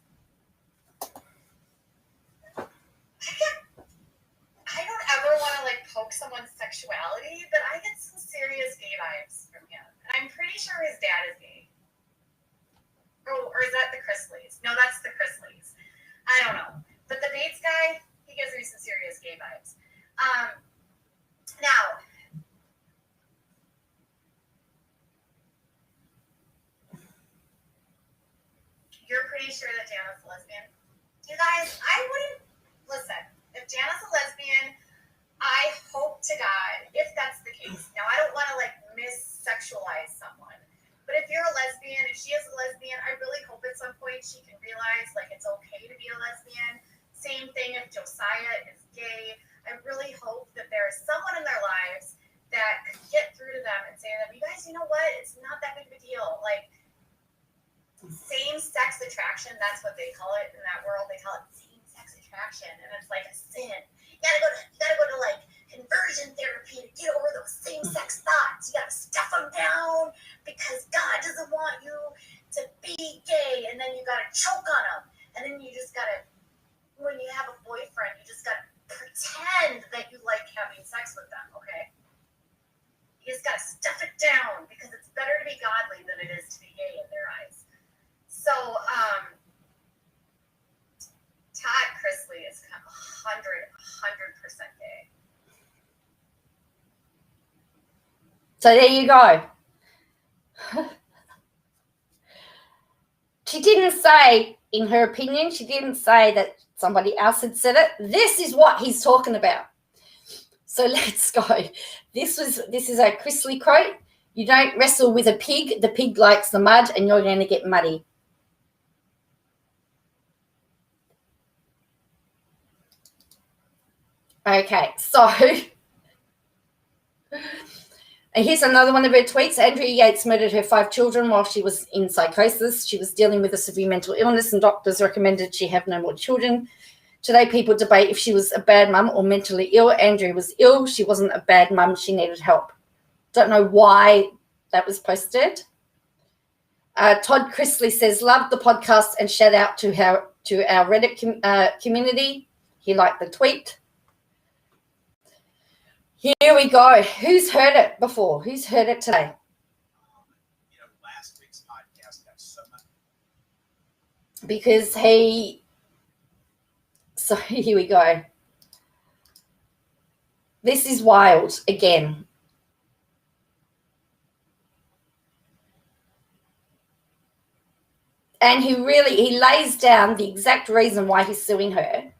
I don't ever want to poke someone's sexuality, but I get some serious gay vibes from him. And I'm pretty sure his dad is gay. Or is that the Chrisleys? No, that's the Chrisleys. I don't know. But the Bates guy, he gives me some serious gay vibes. Now, you're pretty sure that Jana's a lesbian? You guys, I wouldn't, listen, if Jana's a lesbian, I hope to God, if that's the case. Now, I don't want to mis-sexualize someone. But if you're a lesbian, if she is a lesbian, I really hope at some point she can realize it's okay to be a lesbian. Same thing if Josiah is gay. I really hope that there is someone in their lives that could get through to them and say to them, you guys, you know what? It's not that big of a deal. Same-sex attraction, that's what they call it in that world. They call it same-sex attraction, and it's like a sin. You gotta go to conversion therapy to get over those same-sex thoughts. You gotta stuff them down because God doesn't want you to be gay, and then you gotta choke on them, and then you just gotta, when you have a boyfriend, you just gotta pretend that you like having sex with them, okay? You just gotta stuff it down because it's better to be godly than it is to be gay in their eyes. So, Todd Chrisley is 100% gay. So there you go. She didn't say, in her opinion, she didn't say that somebody else had said it. This is what he's talking about. So let's go. This is a Chrisley quote. You don't wrestle with a pig. The pig likes the mud, and you're going to get muddy. Okay, so and here's another one of her tweets. Andrea Yates murdered her 5 children while she was in psychosis. She was dealing with a severe mental illness, and doctors recommended she have no more children. Today, people debate if she was a bad mum or mentally ill. Andrew was ill. She wasn't a bad mum. She needed help. Don't know why that was posted. Todd Chrisley says, love the podcast and shout out to our Reddit community. He liked the tweet. Here we go. Who's heard it before? Who's heard it today? Last week's podcast got so much. Because so here we go. This is wild again. And he lays down the exact reason why he's suing her,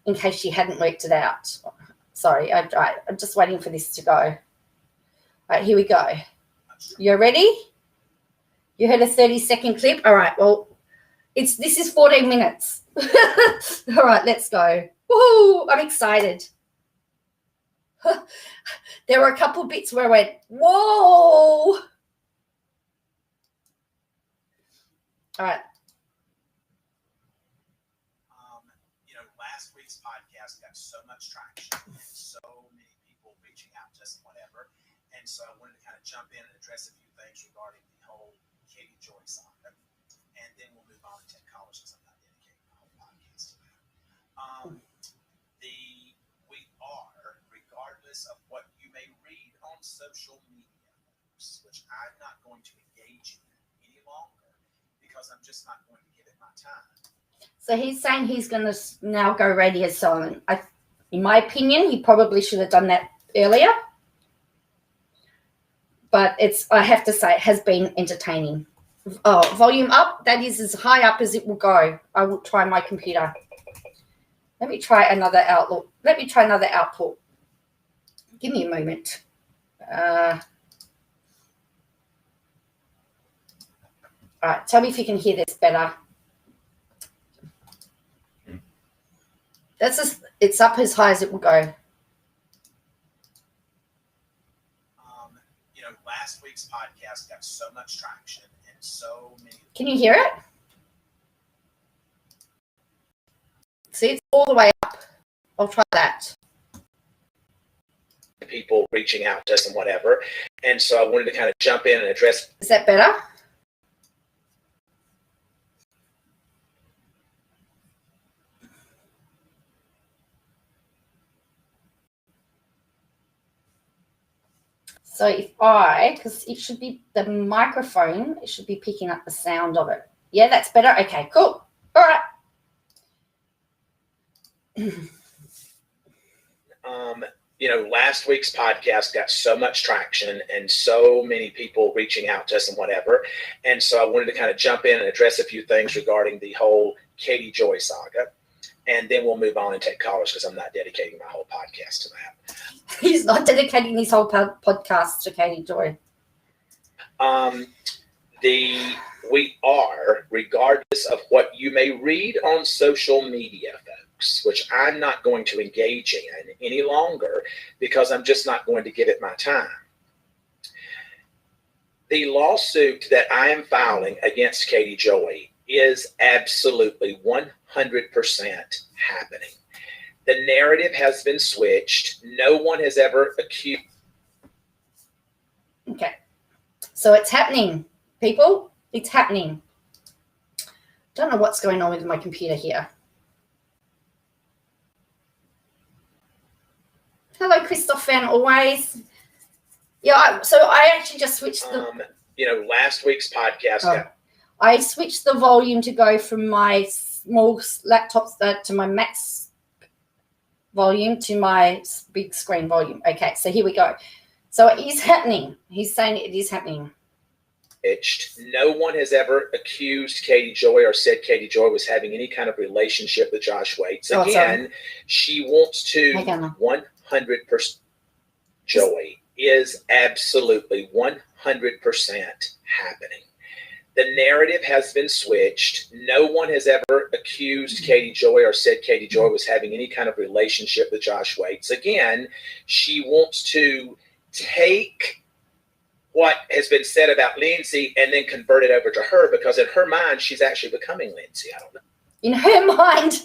in case she hadn't worked it out. Sorry, I'm just waiting for this to go. All right, here we go. You ready? You heard a 30-second clip? All right, well, this is 14 minutes. All right, let's go. Woohoo! I'm excited. There were a couple bits where I went, whoa! All right. Last week's podcast got so much traction and so many people reaching out to us and whatever. And so I wanted to kind of jump in and address a few things regarding the whole Katie Joy saga. And then we'll move on and take callers because I'm not dedicating the whole podcast to that. We are, regardless of what you may read on social media, which I'm not going to engage in any longer because I'm just not going to give it my time. So he's saying he's going to now go radio silent. In my opinion, he probably should have done that earlier. But I have to say, it has been entertaining. Oh, volume up. That is as high up as it will go. I will try my computer. Let me try another outlook. Let me try another output. Give me a moment. All right, tell me if you can hear this better. It's up as high as it will go. Last week's podcast got so much traction and so many. Can you hear it? See, it's all the way up. I'll try that. People reaching out to us and whatever. And so I wanted to kind of jump in and address. Is that better? So because it should be the microphone, it should be picking up the sound of it. Yeah, that's better. Okay, cool. All right. Last week's podcast got so much traction and so many people reaching out to us and whatever. And so I wanted to kind of jump in and address a fefew things regarding the whole Katie Joy saga. And then we'll move on and take callers because I'm not dedicating my whole podcast to that. He's not dedicating his whole podcast to Katie Joy. We are, regardless of what you may read on social media, folks, which I'm not going to engage in any longer because I'm just not going to give it my time. The lawsuit that I am filing against Katie Joy is absolutely 100% happening. The narrative has been switched. No one has ever accused. Okay. So it's happening, people. It's happening. Don't know what's going on with my computer here. Hello, Christoph Van Always. Yeah, so I actually just switched the... last week's podcast... I switched the volume to go from my small laptop to my max volume to my big screen volume. Okay, so here we go. So it is happening. He's saying it is happening. No one has ever accused Katie Joy or said Katie Joy was having any kind of relationship with Josh Waits. Again, she wants to 100%. Joy is absolutely 100% happening. The narrative has been switched. No one has ever accused Katie Joy or said Katie Joy was having any kind of relationship with Josh Waits. Again, she wants to take what has been said about Lindsay and then convert it over to her because in her mind, she's actually becoming Lindsay. I don't know. In her mind,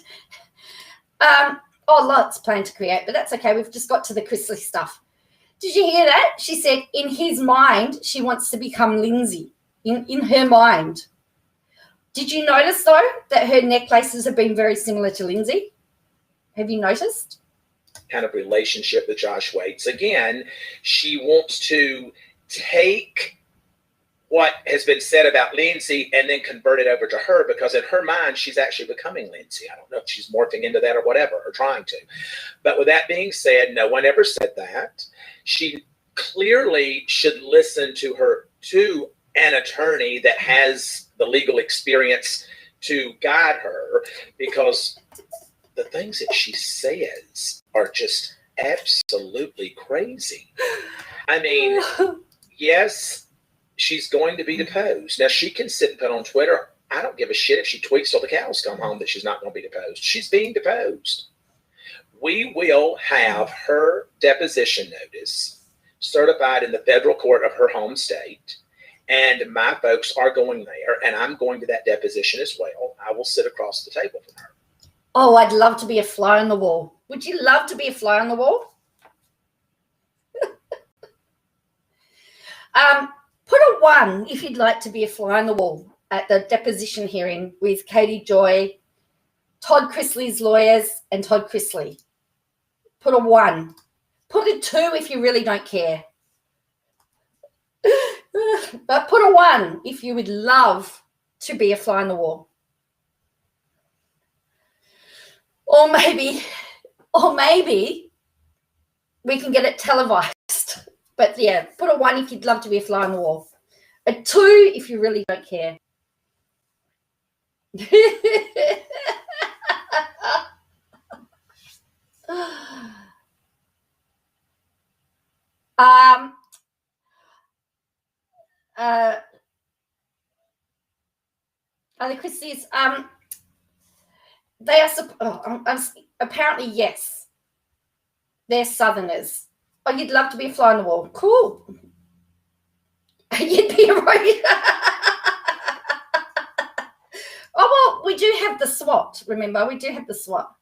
lots planned to create, but that's okay. We've just got to the Chrisley stuff. Did you hear that? She said in his mind, she wants to become Lindsay. In her mind. Did you notice, though, that her necklaces have been very similar to Lindsay? Have you noticed? Kind of relationship with Josh Waits. Again, she wants to take what has been said about Lindsay and then convert it over to her, because in her mind, she's actually becoming Lindsay. I don't know if she's morphing into that or whatever, or trying to. But with that being said, no one ever said that. She clearly should listen to an attorney that has the legal experience to guide her, because the things that she says are just absolutely crazy. I mean, yes, she's going to be deposed. Now, she can sit and put on Twitter, I don't give a shit if she tweets till the cows come home that she's not going to be deposed. She's being deposed. We will have her deposition notice certified in the federal court of her home state, and my folks are going there, and I'm going to that deposition as well. I will sit across the table from her. Oh, I'd love to be a fly on the wall. Would you love to be a fly on the wall? Put a 1 if you'd like to be a fly on the wall at the deposition hearing with Katie Joy, Todd Chrisley's lawyers, and Todd Chrisley. Put a 1. Put a 2 if you really don't care. But put a 1 if you would love to be a fly on the wall. Or maybe we can get it televised. But yeah, put a 1 if you'd love to be a fly on the wall. A 2 if you really don't care. Are the Christies? They are apparently yes. They're Southerners. Oh, you'd love to be a fly on the wall. Cool. You'd be right. Oh, well, we do have the SWAT. Remember, we do have the SWAT.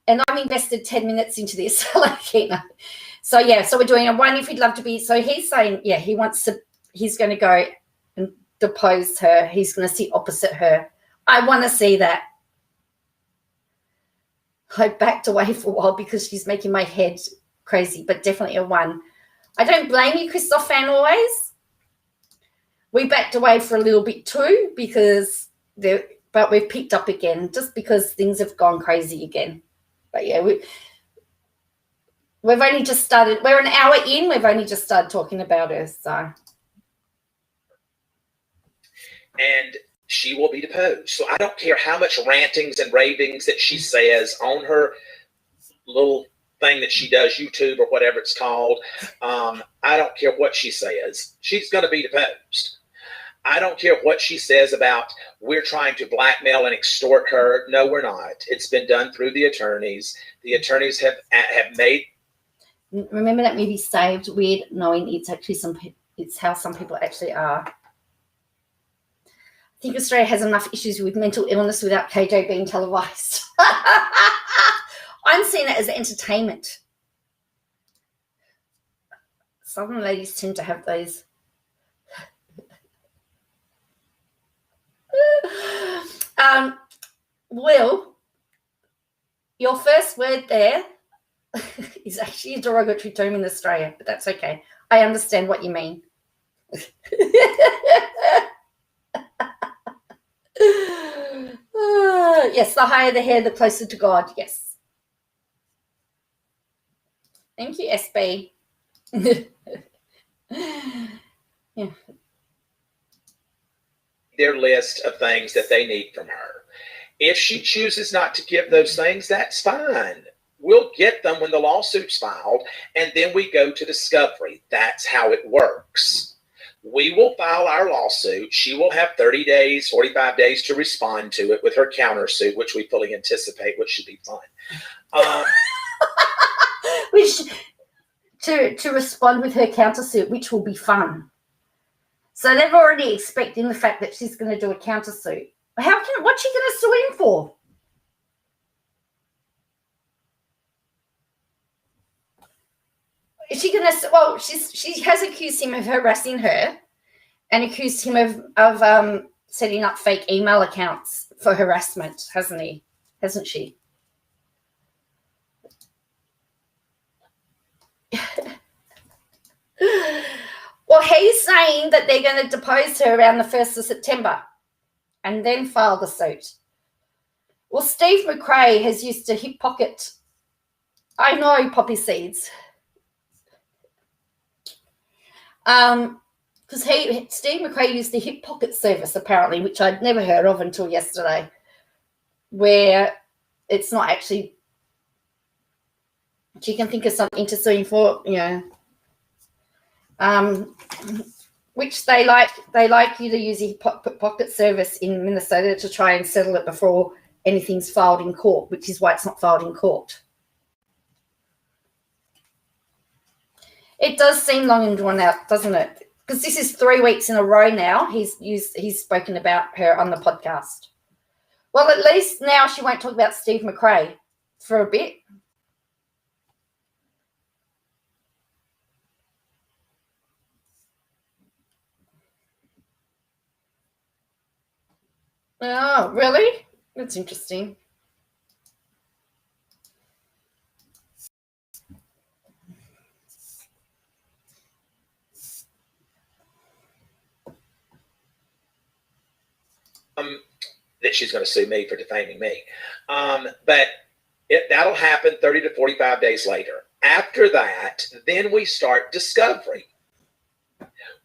And I'm invested 10 minutes into this. So, yeah, so we're doing a 1 if you'd love to be. So he's saying, yeah, he's going to go and depose her. He's going to sit opposite her. I want to see that. I backed away for a while because she's making my head crazy, but definitely a 1. I don't blame you, Christoph fan always. We backed away for a little bit too but we've picked up again just because things have gone crazy again. But yeah, we've only just started. We're an hour in. We've only just started talking about her. So, and she will be deposed. So I don't care how much rantings and ravings that she says on her little thing that she does, YouTube or whatever it's called. I don't care what she says. She's going to be deposed. I don't care what she says about we're trying to blackmail and extort her. No, we're not. It's been done through the attorneys. The attorneys have made. Remember that movie Saved? Weird, knowing it's actually it's how some people actually are. I think Australia has enough issues with mental illness without KJ being televised. I'm seeing it as entertainment. Southern ladies tend to have those. Will, your first word there is actually a derogatory term in Australia, but that's okay. I understand what you mean. Yes, the higher the hair, the closer to God. Yes. Thank you, SB. Yeah. Their list of things that they need from her. If she chooses not to give those things, that's fine. We'll get them when the lawsuit's filed, and then we go to discovery. That's how it works. We will file our lawsuit. She will have 30 days, 45 days to respond to it with her countersuit, which we fully anticipate, which should be fun. To respond with her countersuit, which will be fun. So they're already expecting the fact that she's going to do a countersuit. What's she going to sue him for? Is she going to? Well, she has accused him of harassing her, and accused him of setting up fake email accounts for harassment, hasn't she? Well, he's saying that they're going to depose her around the 1st of September and then file the suit. Well, Steve McRae has used a hip pocket. I know, poppy seeds. Because Steve McRae used the hip pocket service, apparently, which I'd never heard of until yesterday, where it's not actually, she can think of something to sue him for, which they like you to use a pocket service in Minnesota to try and settle it before anything's filed in court, which is why it's not filed in court. It does seem long and drawn out, doesn't it? Because this is 3 weeks in a row now. He's spoken about her on the podcast. Well, at least now she won't talk about Steve McRae for a bit. Oh, really? That's interesting. That she's going to sue me for defaming me. But that'll happen 30 to 45 days later. After that, then we start discovery.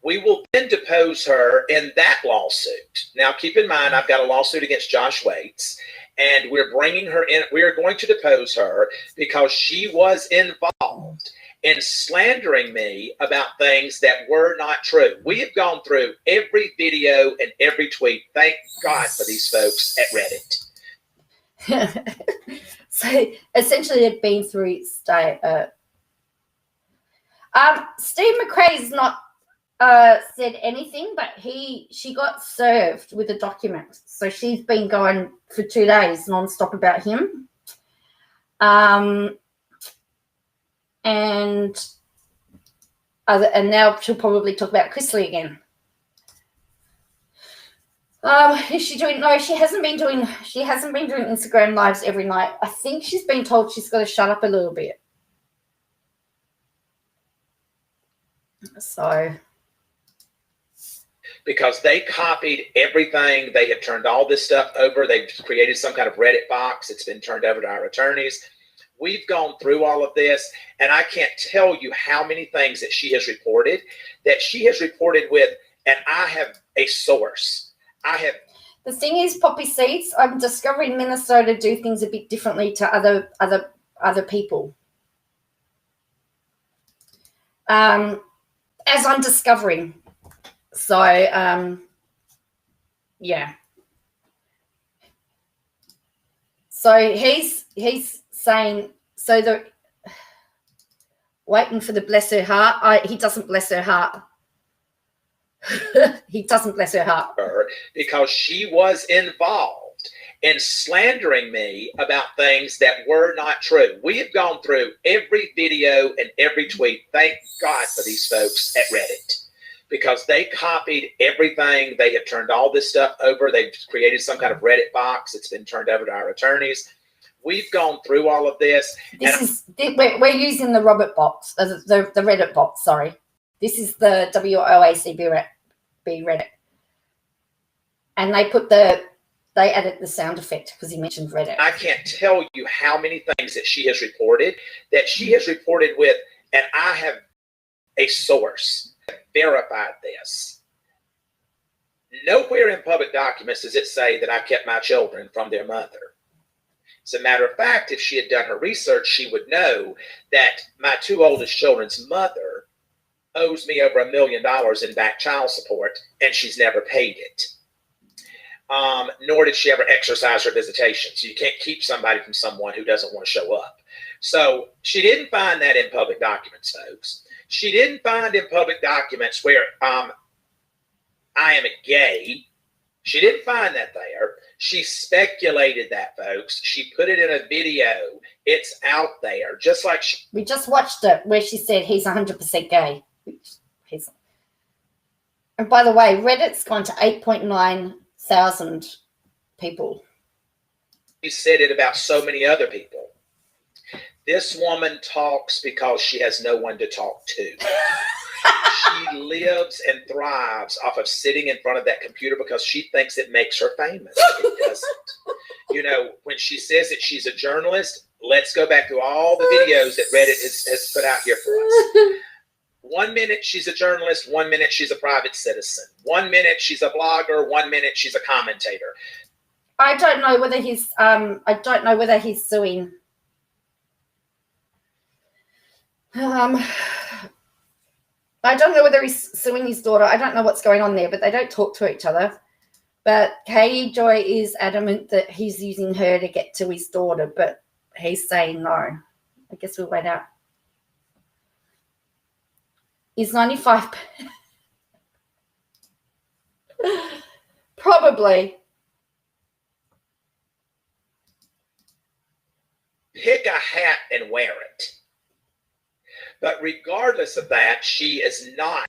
We will then depose her in that lawsuit. Now, keep in mind, I've got a lawsuit against Josh Waits, and we're bringing her in. We are going to depose her because she was involved in slandering me about things that were not true. We have gone through every video and every tweet. Thank God for these folks at Reddit. So essentially, they've been through Steve McRae's not said anything, but she got served with a document. So she's been going for 2 days nonstop about him. And now she'll probably talk about Chrisley again. Is she doing? No, she hasn't been doing Instagram lives every night. I think she's been told she's got to shut up a little bit. So, because they copied everything, they have turned all this stuff over. They've created some kind of Reddit box. It's been turned over to our attorneys. We've gone through all of this, and I can't tell you how many things that she has reported with, and I have a source. The thing is, poppy seeds, I'm discovering Minnesota do things a bit differently to other people. As I'm discovering. So, yeah. So he's saying, so the waiting for the bless her heart. He doesn't bless her heart. He doesn't bless her heart. Because she was involved in slandering me about things that were not true. We have gone through every video and every tweet. Thank God for these folks at Reddit. Because they copied everything. They have turned all this stuff over. They've created some kind of Reddit box. It's been turned over to our attorneys. We've gone through all of this. We're using the Robert box, the Reddit box, sorry. This is the WOACB Reddit. And they added the sound effect because he mentioned Reddit. I can't tell you how many things that she has reported with, and I have a source that verified this. Nowhere in public documents does it say that I kept my children from their mother. As a matter of fact, if she had done her research, she would know that my 2 oldest children's mother owes me over $1 million in back child support, and she's never paid it. Nor did she ever exercise her visitation. So you can't keep somebody from someone who doesn't want to show up. So she didn't find that in public documents, folks. She didn't find in public documents where I am gay. She didn't find that there. She speculated that, folks. She put it in a video. It's out there. Just like we just watched it where she said he's 100% gay. And by the way, Reddit's gone to 8.9 thousand people. She said it about so many other people. This woman talks because she has no one to talk to. She lives and thrives off of sitting in front of that computer because she thinks it makes her famous. It doesn't. You know, when she says that she's a journalist, let's go back to all the videos that Reddit has put out here for us. 1 minute she's a journalist, 1 minute she's a private citizen. 1 minute she's a blogger, 1 minute she's a commentator. I don't know whether he's suing. I don't know whether he's suing his daughter. I don't know what's going on there, but they don't talk to each other. But Katie Joy is adamant that he's using her to get to his daughter, but he's saying no. I guess we'll wait out. He's 95. Probably. Pick a hat and wear it. But regardless of that, she is not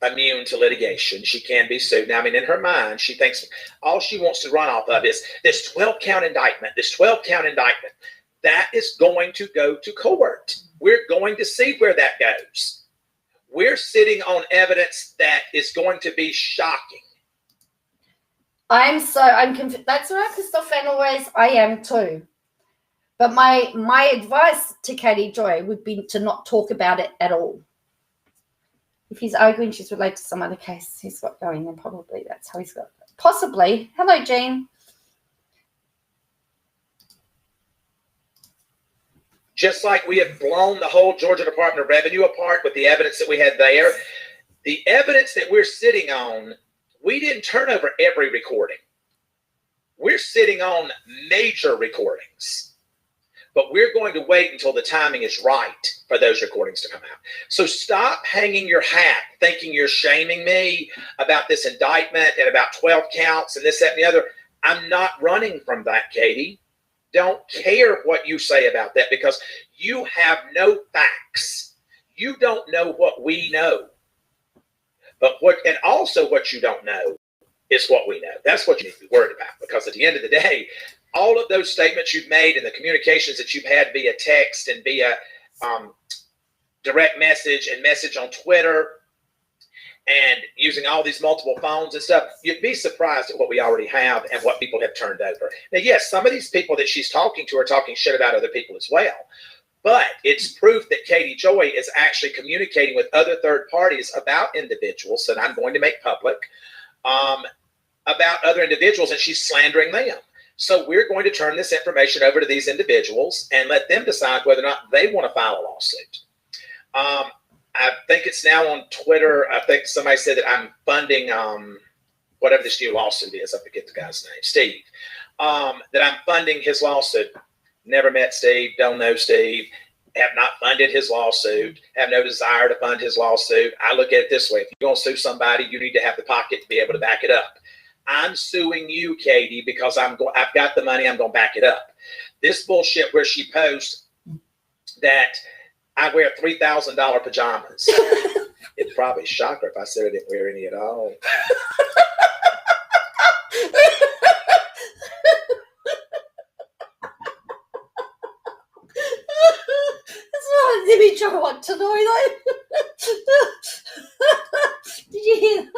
immune to litigation. She can be sued. Now, I mean, in her mind, she thinks all she wants to run off of is this 12-count indictment, this 12-count indictment. That is going to go to court. We're going to see where that goes. We're sitting on evidence that is going to be shocking. I'm confused. That's right, Christopher, always. I am too. But my advice to Katie Joy would be to not talk about it at all. If he's arguing she's related to some other case he's got going, then probably that's how he's got it. Possibly. Hello, Jean. Just like we have blown the whole Georgia Department of Revenue apart with the evidence that we had there, the evidence that we're sitting on, we didn't turn over every recording. We're sitting on major recordings. But we're going to wait until the timing is right for those recordings to come out. So stop hanging your hat thinking you're shaming me about this indictment and about 12 counts and this, that, and the other. I'm not running from that, Katie. Don't care what you say about that because you have no facts. You don't know what we know. But what you don't know is what we know. That's what you need to be worried about because at the end of the day, all of those statements you've made and the communications that you've had via text and via direct message and message on Twitter and using all these multiple phones and stuff, you'd be surprised at what we already have and what people have turned over. Now, yes, some of these people that she's talking to are talking shit about other people as well. But it's proof that Katie Joy is actually communicating with other third parties about individuals that I'm going to make public, about other individuals, and she's slandering them. So we're going to turn this information over to these individuals and let them decide whether or not they want to file a lawsuit. I think it's now on Twitter. I think somebody said that I'm funding whatever this new lawsuit is. I forget the guy's name, Steve. That I'm funding his lawsuit. Never met Steve. Don't know Steve. Have not funded his lawsuit. Have no desire to fund his lawsuit. I look at it this way. If you're going to sue somebody, you need to have the pocket to be able to back it up. I'm suing you, Katie, because I've got the money. I'm going to back it up. This bullshit where she posts that I wear $3,000 pajamas. It'd probably shock her if I said I didn't wear any at all. That's not an image I want to know, though. Did you hear that?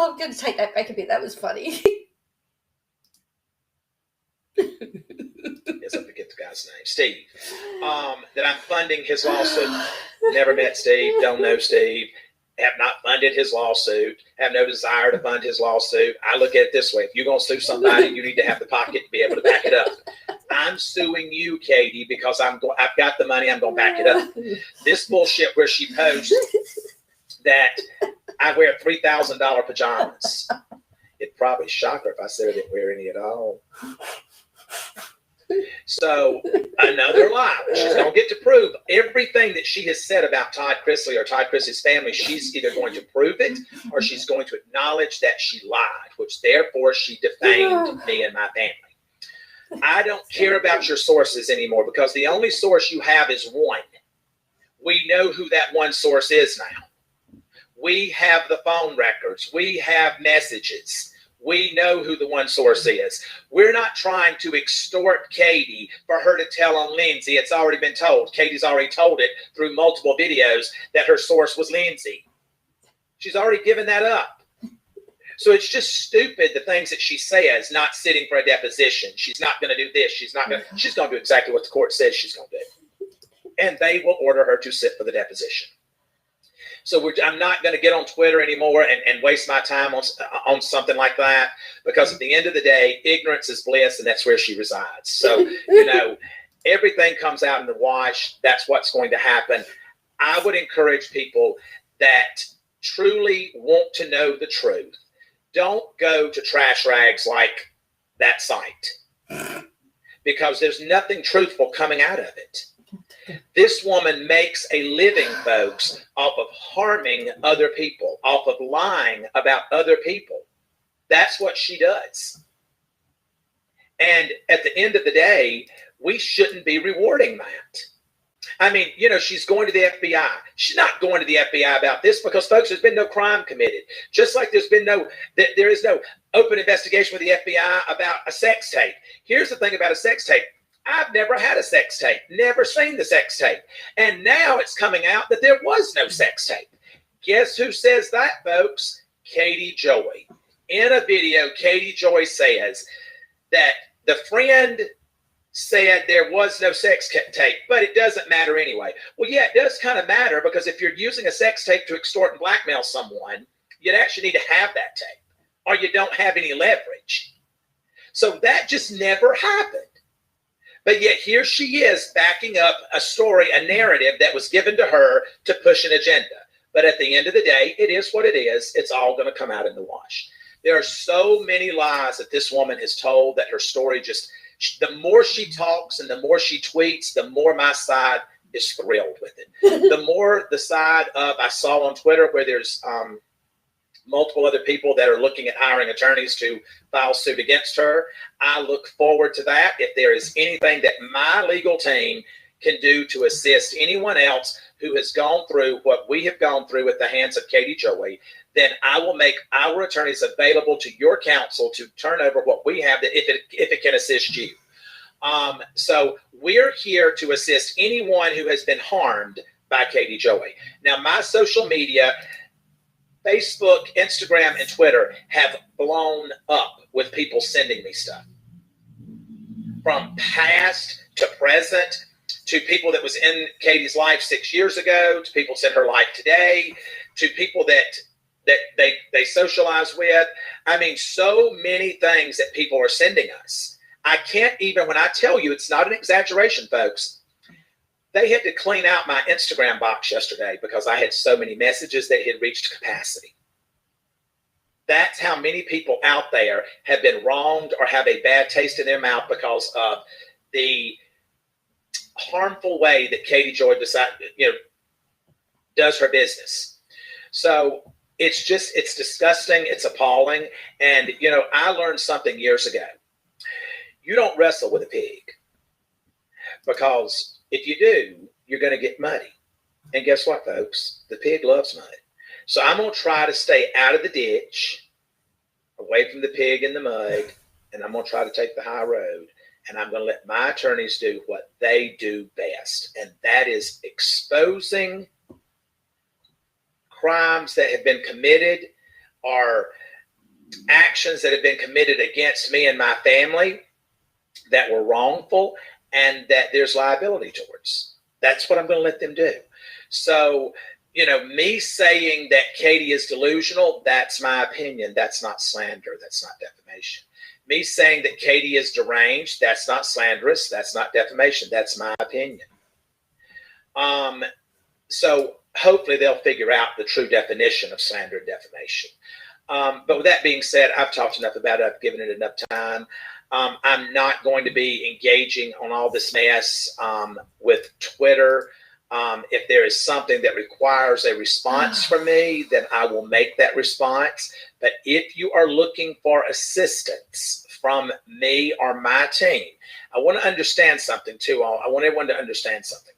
I'm going to take that back a bit. That was funny. Yes, I forget the guy's name, Steve. That I'm funding his lawsuit. Never met Steve. Don't know Steve. Have not funded his lawsuit. Have no desire to fund his lawsuit. I look at it this way. If you're going to sue somebody, you need to have the pocket to be able to back it up. I'm suing you, Katie, because I've got the money. I'm going to back it up. This bullshit where she posts that I wear $3,000 pajamas. It'd probably shock her if I said I didn't wear any at all. So another lie. She's going to get to prove everything that she has said about Todd Chrisley or Todd Chrisley's family. She's either going to prove it or she's going to acknowledge that she lied, which therefore she defamed me and my family. I don't care about your sources anymore because the only source you have is one. We know who that one source is now. We have the phone records. We have messages. We know who the one source is. We're not trying to extort Katie for her to tell on Lindsay. It's already been told. Katie's already told it through multiple videos that her source was Lindsay. She's already given that up. So it's just stupid, the things that she says, not sitting for a deposition. She's not going to do this. She's going to do exactly what the court says she's going to do. And they will order her to sit for the deposition. So I'm not going to get on Twitter anymore and waste my time on something like that, because at the end of the day, ignorance is bliss, and that's where she resides. So, everything comes out in the wash. That's what's going to happen. I would encourage people that truly want to know the truth. Don't go to trash rags like that site, because there's nothing truthful coming out of it. This woman makes a living, folks, off of harming other people, off of lying about other people. That's what she does. And at the end of the day, we shouldn't be rewarding that. I mean, she's going to the FBI. She's not going to the FBI about this because, folks, there's been no crime committed. Just like there is no open investigation with the FBI about a sex tape. Here's the thing about a sex tape. I've never had a sex tape, never seen the sex tape. And now it's coming out that there was no sex tape. Guess who says that, folks? Katie Joy. In a video, Katie Joy says that the friend said there was no sex tape, but it doesn't matter anyway. Well, yeah, it does kind of matter, because if you're using a sex tape to extort and blackmail someone, you'd actually need to have that tape, or you don't have any leverage. So that just never happened. But yet here she is backing up a story, a narrative that was given to her to push an agenda. But at the end of the day, it is what it is. It's all going to come out in the wash. There are so many lies that this woman has told that her story the more she talks and the more she tweets, the more my side is thrilled with it. The more the side of, I saw on Twitter where there's multiple other people that are looking at hiring attorneys to file suit against her. I look forward to that. If there is anything that my legal team can do to assist anyone else who has gone through what we have gone through at the hands of Katie Joy, then I will make our attorneys available to your counsel to turn over what we have, that if it can assist you. So we're here to assist anyone who has been harmed by Katie Joy. Now, my social media, Facebook, Instagram, and Twitter have blown up with people sending me stuff. From past to present, to people that was in Katie's life 6 years ago, to people in her life today, to people that they socialize with. I mean, so many things that people are sending us. I can't even, when I tell you, it's not an exaggeration, folks. They had to clean out my Instagram box yesterday because I had so many messages that had reached capacity. That's how many people out there have been wronged or have a bad taste in their mouth because of the harmful way that Katie Joy does her business. So it's disgusting. It's appalling. And, I learned something years ago. You don't wrestle with a pig, because if you do, you're going to get muddy. And guess what, folks? The pig loves mud. So I'm going to try to stay out of the ditch, away from the pig in the mud, and I'm going to try to take the high road. And I'm going to let my attorneys do what they do best, and that is exposing crimes that have been committed or actions that have been committed against me and my family that were wrongful and that there's liability towards. That's what I'm going to let them do. So, me saying that Katie is delusional, that's my opinion. That's not slander. That's not defamation. me saying that Katie is deranged, that's not slanderous. That's not defamation. That's my opinion. So hopefully they'll figure out the true definition of slander and defamation. But with that being said, I've talked enough about it. I've given it enough time. I'm not going to be engaging on all this mess with Twitter. If there is something that requires a response from me, then I will make that response. But if you are looking for assistance from me or my team, I want to understand something too. I want everyone to understand something.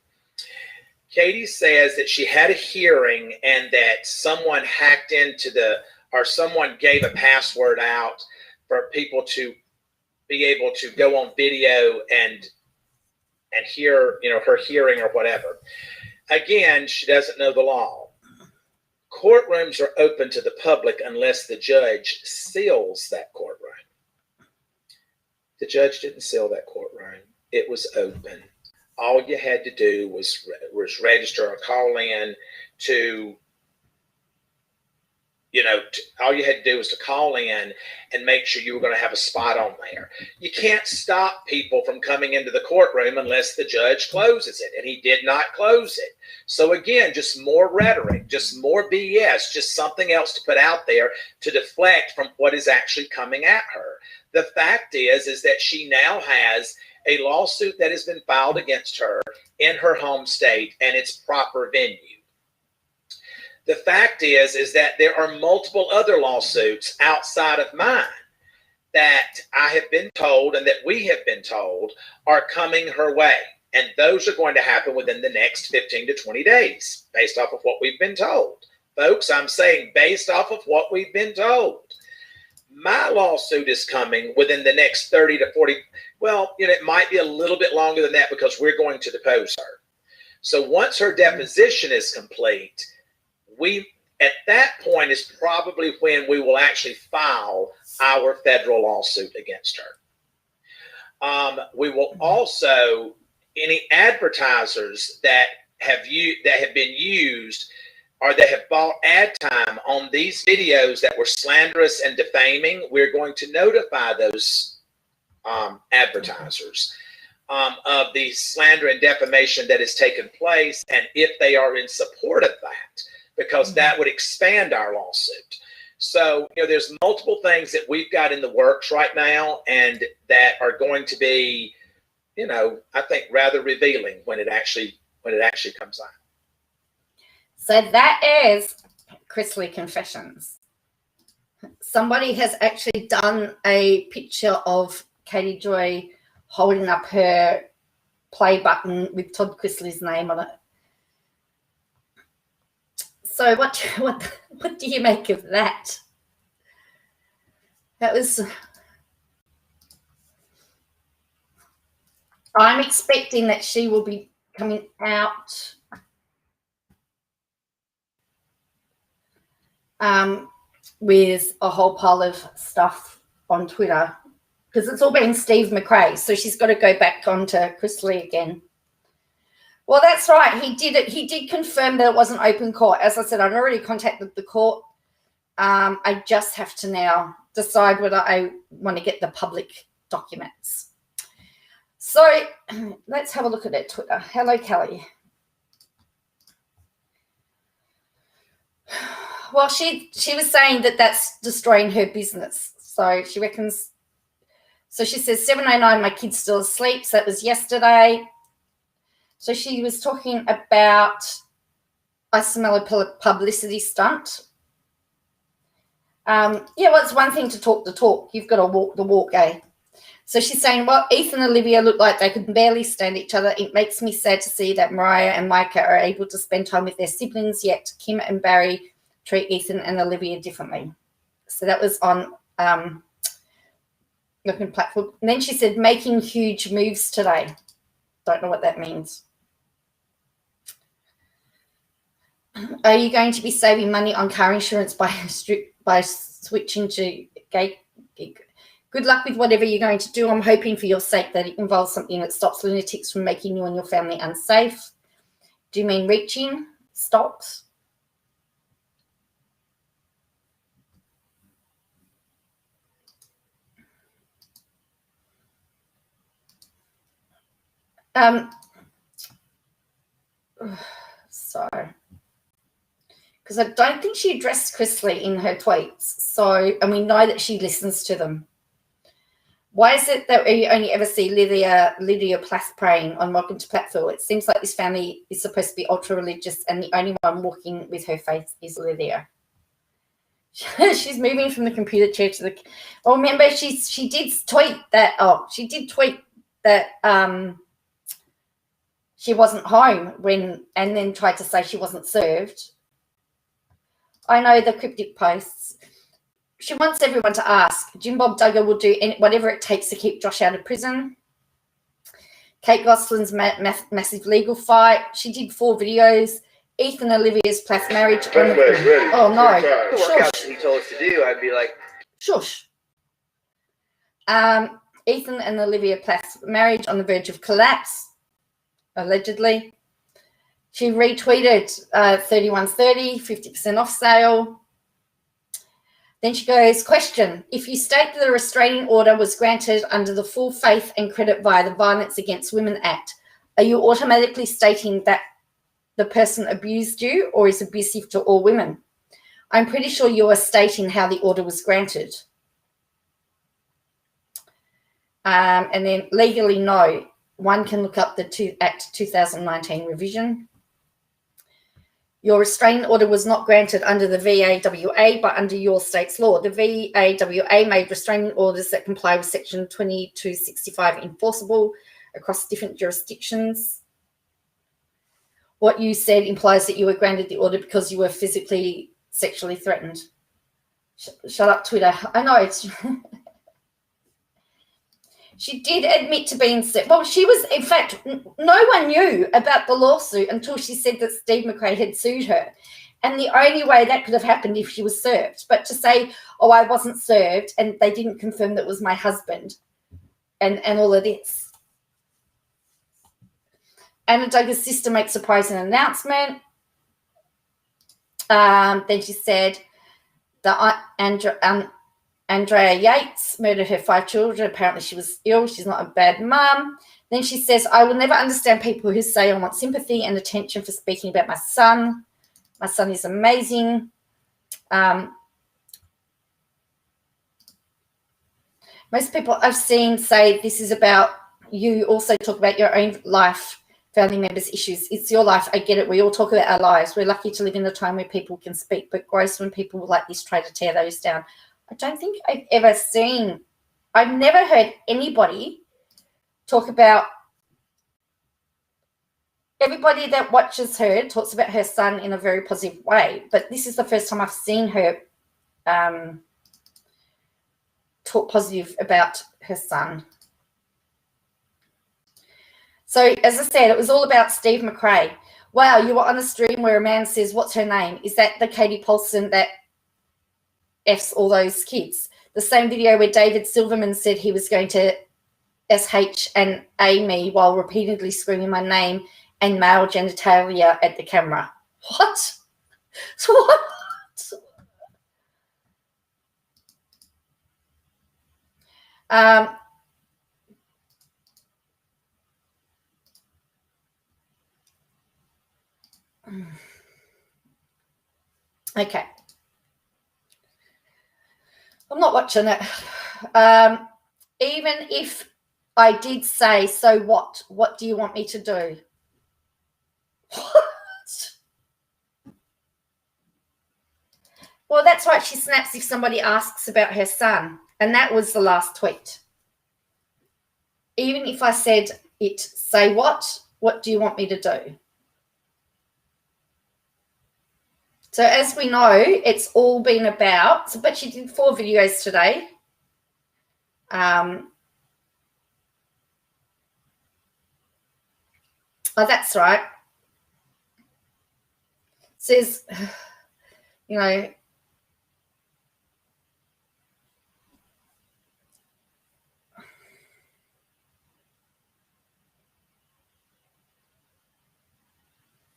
Katie says that she had a hearing and that someone hacked into or someone gave a password out for people to be able to go on video and hear, her hearing or whatever. Again, she doesn't know the law. Courtrooms are open to the public unless the judge seals that courtroom. The judge didn't seal that courtroom. It was open. All you had to do was register or call in to, all you had to do was to call in and make sure you were going to have a spot on there. You can't stop people from coming into the courtroom unless the judge closes it, and he did not close it. So again, just more rhetoric, just more BS, just something else to put out there to deflect from what is actually coming at her. The fact is that she now has a lawsuit that has been filed against her in her home state and its proper venue. The fact is that there are multiple other lawsuits outside of mine that I have been told and that we have been told are coming her way. And those are going to happen within the next 15 to 20 days, based off of what we've been told. Folks, I'm saying based off of what we've been told. My lawsuit is coming within the next 30 to 40. Well, it might be a little bit longer than that because we're going to depose her. So once her deposition is complete, at that point is probably when we will actually file our federal lawsuit against her. We will also, any advertisers that have been used or that have bought ad time on these videos that were slanderous and defaming, we're going to notify those advertisers of the slander and defamation that has taken place, and if they are in support of that, because that would expand our lawsuit. So, there's multiple things that we've got in the works right now and that are going to be, I think rather revealing when it actually comes out. So that is Chrisley Confessions. Somebody has actually done a picture of Katie Joy holding up her play button with Todd Chrisley's name on it. So what do you make of that? That was. I'm expecting that she will be coming out with a whole pile of stuff on Twitter because it's all been Steve McRae. So she's got to go back onto Chrisley again. Well, that's right. He did it. He did confirm that it wasn't open court. As I said, I've already contacted the court. I just have to now decide whether I want to get the public documents. So let's have a look at that Twitter. Hello, Kelly. Well, she was saying that that's destroying her business. So she reckons. So she says 7:09. My kid's still asleep. So that was yesterday. So she was talking about, I smell a publicity stunt. Well, it's one thing to talk the talk. You've got to walk the walk, eh? So she's saying, well, Ethan and Olivia look like they could barely stand each other. It makes me sad to see that Mariah and Micah are able to spend time with their siblings, yet Kim and Barry treat Ethan and Olivia differently. So that was on looking platform. And then she said, making huge moves today. Don't know what that means. Are you going to be saving money on car insurance by switching to gate? Good luck with whatever you're going to do. I'm hoping for your sake that it involves something that stops lunatics from making you and your family unsafe. Do you mean reaching stops? So, because I don't think she addressed Chrisley in her tweets. So, and we know that she listens to them. Why is it that we only ever see Lydia Plath praying on Welcome to Platteville? It seems like this family is supposed to be ultra-religious and the only one walking with her faith is Lydia. She's moving from the computer chair to the... Well, remember, she did tweet that... Oh, she did tweet that she wasn't home when... And then tried to say she wasn't served. I know the cryptic posts... She wants everyone to ask. Jim Bob Duggar will do whatever it takes to keep Josh out of prison. Kate Gosselin's massive legal fight. She did 4 videos. Ethan Olivia's Plath marriage. Oh, no. The workouts he told us to do, I'd be like... Shush. Ethan and Olivia Plath's marriage on the verge of collapse, allegedly. She retweeted 3130, 50% off sale. Then she goes, question, if you state that a restraining order was granted under the full faith and credit via the Violence Against Women Act, are you automatically stating that the person abused you or is abusive to all women? I'm pretty sure you are stating how the order was granted. And then legally, no. One can look up the Act 2019 revision. Your restraining order was not granted under the VAWA, but under your state's law. The VAWA made restraining orders that comply with Section 2265 enforceable across different jurisdictions. What you said implies that you were granted the order because you were physically, sexually threatened. Shut up, Twitter. I know it's... She did admit to being sick. Well, she was, in fact, no one knew about the lawsuit until she said that Steve McRae had sued her. And the only way that could have happened if she was served. But to say, oh, I wasn't served and they didn't confirm that it was my husband and all of this. Anna Duggar's sister makes a surprising announcement. Then she said that Andrea Yates murdered her 5 children. Apparently she was ill. She's not a bad mum. Then she says, I will never understand people who say I want sympathy and attention for speaking about my son. My son is amazing. Most people I've seen say this is about you. Also talk about your own life, family members' issues. It's your life. I get it. We all talk about our lives. We're lucky to live in a time where people can speak, but gross when people like this try to tear those down. I don't think I've ever seen, I've never heard anybody talk about, everybody that watches her talks about her son in a very positive way, but this is the first time I've seen her talk positive about her son. So as I said, it was all about Steve McRae. Wow, you were on a stream where a man says, what's her name? Is that the Katie Paulson that F's all those kids? The same video where David Silverman said he was going to SH and A me while repeatedly screaming my name and male genitalia at the camera. What? What? Okay. I'm not watching it. Even if I did say, so what? What do you want me to do? What? Well, that's right. She snaps if somebody asks about her son. And that was the last tweet. Even if I said it, say what? What do you want me to do? So as we know, it's all been about, but she did 4 videos today. Oh, that's right. Says, you know,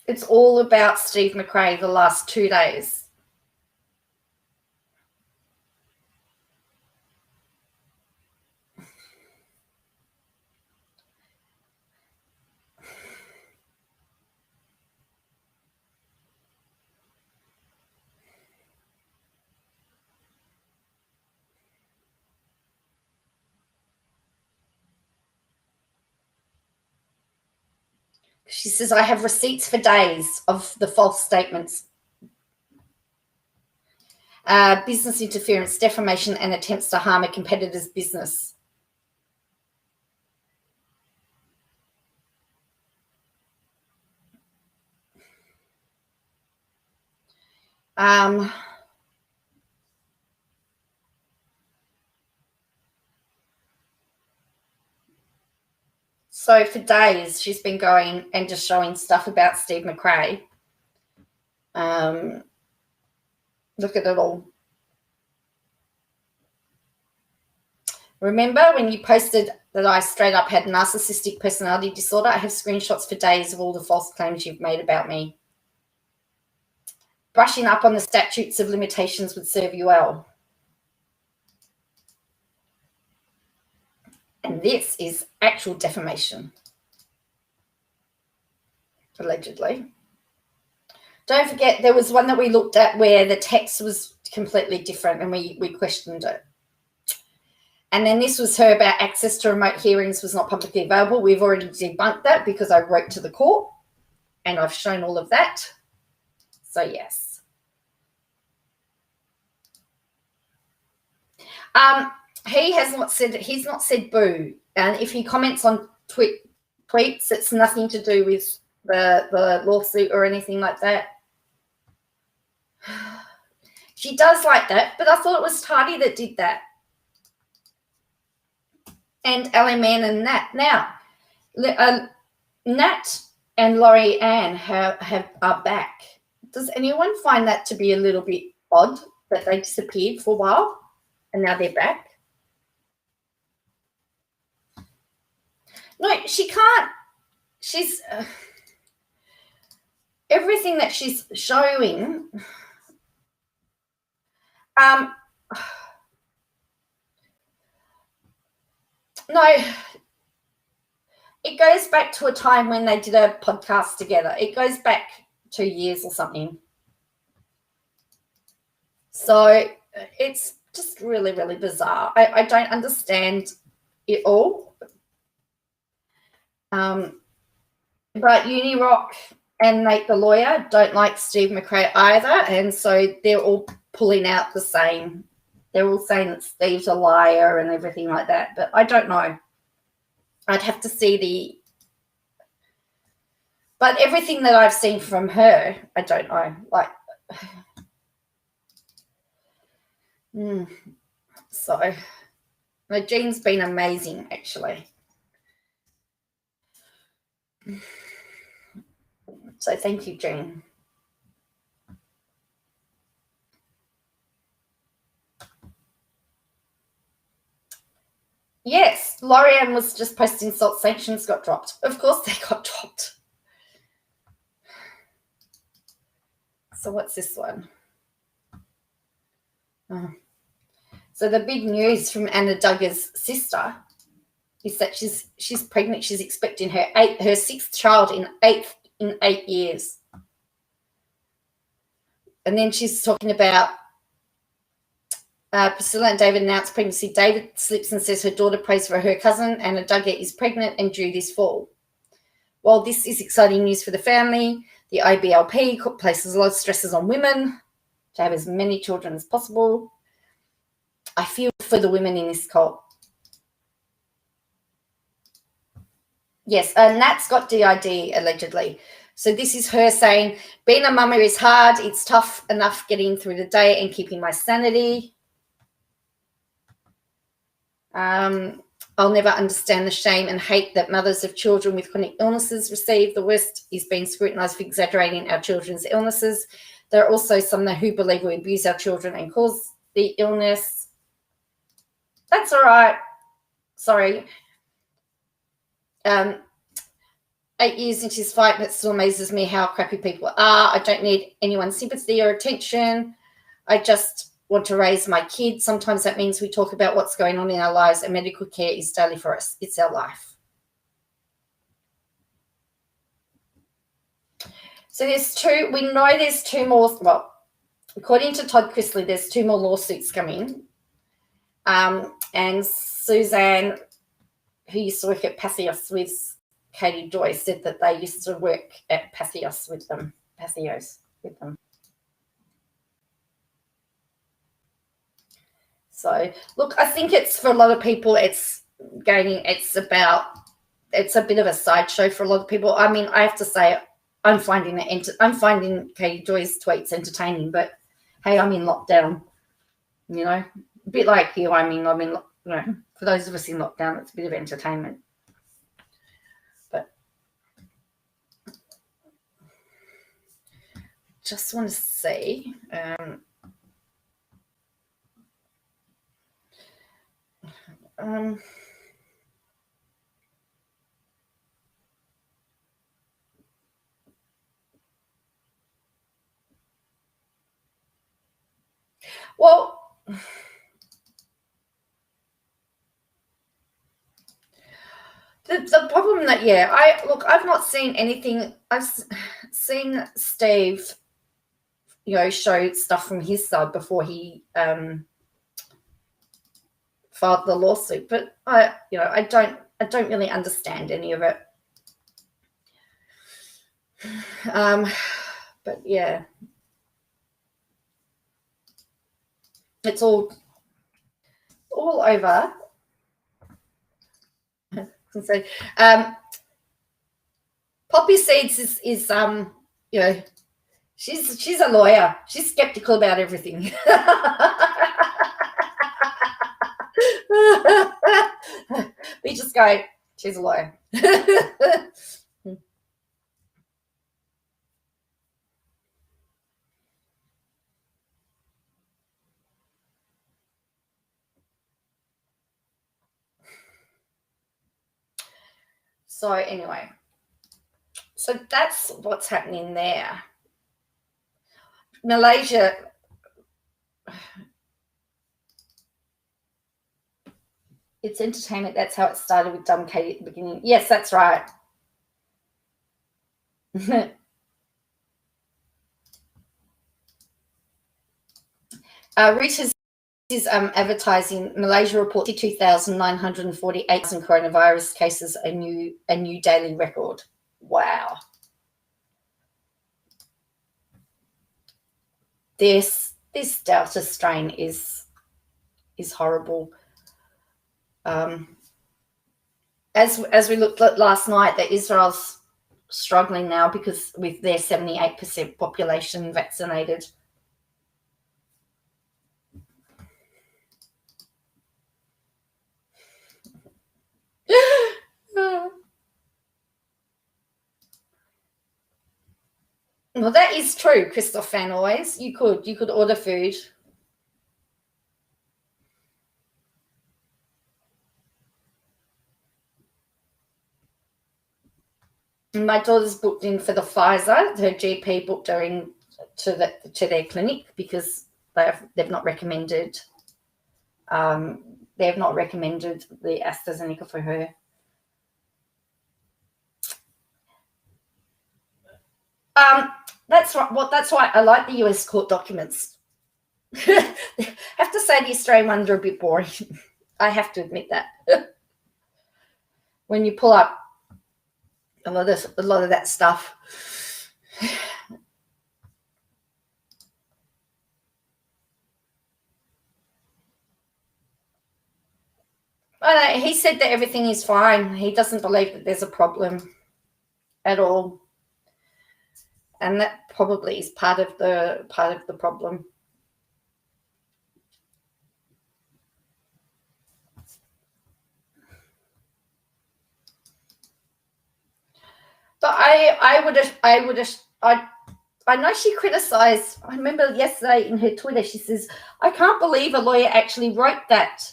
it's all about Steve McRae the last 2 days. She says, I have receipts for days of the false statements. Business interference, defamation, and attempts to harm a competitor's business. So for days, she's been going and just showing stuff about Steve McRae. Look at it all. Remember when you posted that I straight up had narcissistic personality disorder? I have screenshots for days of all the false claims you've made about me. Brushing up on the statutes of limitations would serve you well. And this is actual defamation, allegedly. Don't forget, there was one that we looked at where the text was completely different and we questioned it. And then this was her about access to remote hearings was not publicly available. We've already debunked that because I wrote to the court and I've shown all of that. So, yes. He's not said boo. And if he comments on tweets, it's nothing to do with the lawsuit or anything like that. She does like that, but I thought it was Tardy that did that. And Ellie Mann and Nat. Now, Nat and Laurie Ann are back. Does anyone find that to be a little bit odd that they disappeared for a while and now they're back? No, she can't. She's everything that she's showing. No, it goes back to a time when they did a podcast together. It goes back 2 years or something. So it's just really, really bizarre. I don't understand it all. But UniRock and Nate the lawyer don't like Steve McRae either, and so they're all pulling out the same. They're all saying that Steve's a liar and everything like that, but I don't know. I'd have to see but everything that I've seen from her, I don't know. Like, so, Jean's been amazing, actually. So thank you, Jean. Yes, Lorianne was just posting salt sanctions got dropped. Of course they got dropped. So what's this one? Oh. So the big news from Anna Duggar's sister is that she's pregnant. She's expecting her sixth child in 8 years. And then she's talking about Priscilla and David announced pregnancy. David slips and says her daughter prays for her cousin. Anna Duggar is pregnant and due this fall. While this is exciting news for the family, the IBLP places a lot of stresses on women to have as many children as possible. I feel for the women in this cult. Yes, Nat's got DID, allegedly. So this is her saying, being a mama is hard. It's tough enough getting through the day and keeping my sanity. I'll never understand the shame and hate that mothers of children with chronic illnesses receive. The worst is being scrutinised for exaggerating our children's illnesses. There are also some who believe we abuse our children and cause the illness. That's all right. Sorry. 8 years into this fight, but it still amazes me how crappy people are. I don't need anyone's sympathy or attention. I just want to raise my kids. Sometimes that means we talk about what's going on in our lives, and medical care is daily for us. It's our life. So we know there's two more, well, according to Todd Chrisley, there's 2 more lawsuits coming. And Suzanne, who used to work at Patheos with Katie Joy said that they used to work at Patheos with them. So, look, I think it's for a lot of people, it's a bit of a sideshow for a lot of people. I mean, I have to say, I'm finding Katie Joy's tweets entertaining, but hey, I'm in lockdown, a bit like you. I mean, for those of us in lockdown, it's a bit of entertainment. But just want to see. Well, the problem that, I've not seen anything. I've seen Steve, show stuff from his side before he filed the lawsuit, but I don't really understand any of it. But yeah, it's all over. So, Poppy Seeds is she's a lawyer. She's skeptical about everything. We just go, she's a lawyer. So anyway, so that's what's happening there. Malaysia, it's entertainment. That's how it started with Dumb Katie at the beginning. Yes, that's right. Reuters is advertising. Malaysia reports 2,948 coronavirus cases, a new daily record. Wow. This Delta strain is horrible. As we looked at last night, that Israel's struggling now because with their 78% population vaccinated. Well, that is true, Christoph Van Always. You could order food. My daughter's booked in for the Pfizer. Her GP booked her in to their clinic because they've not recommended the AstraZeneca for her. That's right. Well, that's why I like the US court documents. I have to say the Australian ones are a bit boring. I have to admit that. When you pull up a lot of that stuff. He said that everything is fine. He doesn't believe that there's a problem at all. And that probably is part of the problem. But I know she criticized. I remember yesterday in her Twitter, she says, "I can't believe a lawyer actually wrote that.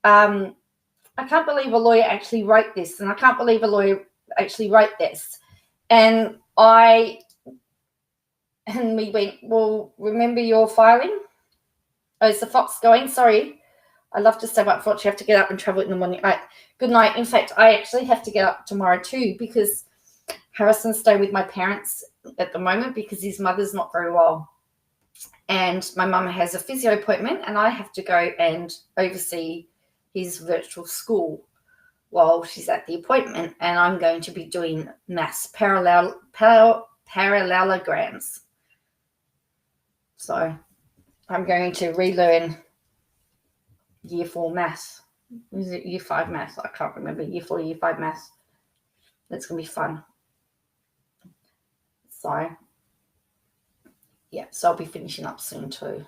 I can't believe a lawyer actually wrote this, and I can't believe a lawyer actually wrote this." And we went, "Well, remember your filing?" Oh, is the fox going? Sorry. I love to stay up, but you have to get up and travel in the morning. Right. Good night. In fact, I actually have to get up tomorrow too because Harrison's staying with my parents at the moment because his mother's not very well. And my mum has a physio appointment and I have to go and oversee his virtual school. while she's at the appointment, and I'm going to be doing maths parallelograms. So I'm going to relearn year 4 maths. Is it year 5 maths? I can't remember. Year 4, year 5 maths. That's going to be fun. So, yeah, so I'll be finishing up soon too.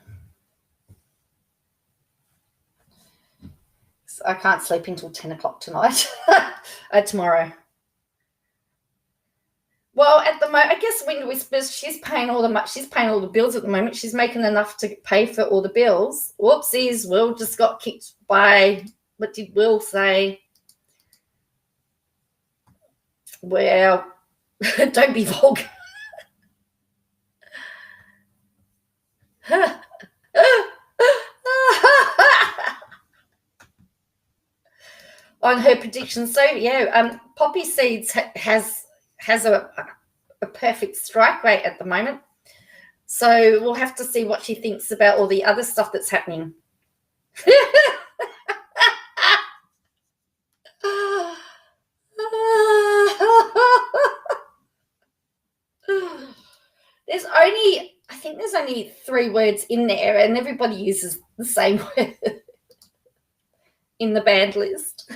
So I can't sleep until 10 o'clock tonight. Tomorrow. Well, at the moment, I guess Wind Whispers, she's paying all the bills at the moment. She's making enough to pay for all the bills. Whoopsies, Will just got kicked by, what did Will say? Well, don't be vulgar. On her prediction. So, yeah, Poppy Seeds has a perfect strike rate at the moment. So we'll have to see what she thinks about all the other stuff that's happening. I think there's only 3 words in there, and everybody uses the same word in the banned list.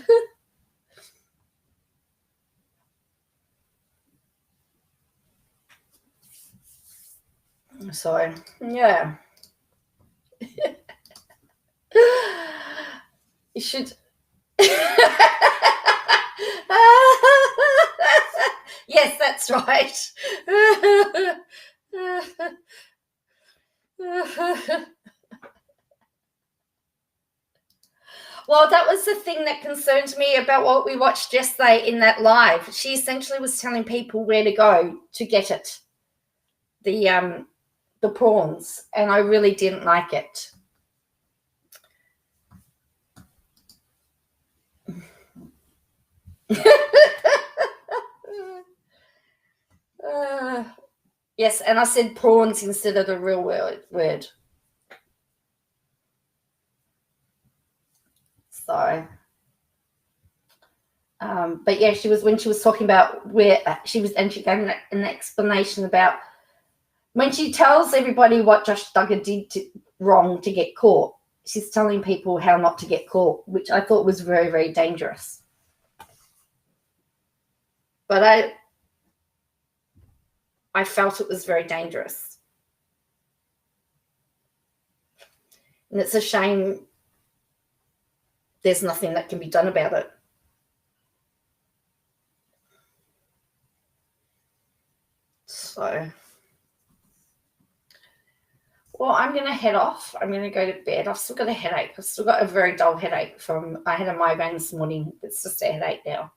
So, yeah. You should. Yes, that's right. Well, that was the thing that concerned me about what we watched yesterday in that live. She essentially was telling people where to go to get it, the prawns, and I really didn't like it. Yes, and I said prawns instead of the real word. So, but yeah, when she was talking about where she was, and she gave an explanation about when she tells everybody what Josh Duggar did wrong to get caught. She's telling people how not to get caught, which I thought was very, very dangerous. But I felt it was very dangerous. And it's a shame there's nothing that can be done about it. So, well, I'm going to head off. I'm going to go to bed. I've still got a headache. I've still got a very dull headache I had a migraine this morning. It's just a headache now.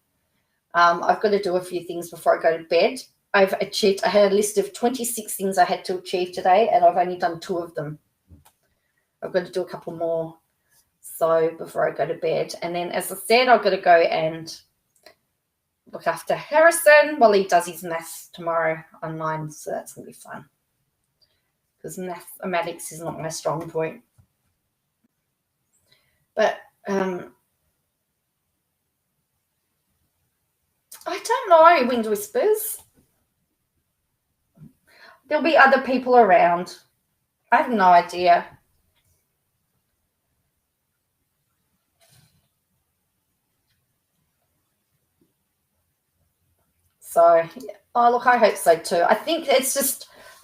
I've got to do a few things before I go to bed. I had a list of 26 things I had to achieve today, and I've only done 2 of them. I've got to do a couple more. So before I go to bed. And then, as I said, I've got to go and look after Harrison while he does his maths tomorrow online. So that's going to be fun. Because mathematics is not my strong point. But I don't know, Wind Whispers. There'll be other people around. I have no idea. So, look, I hope so too. I think it's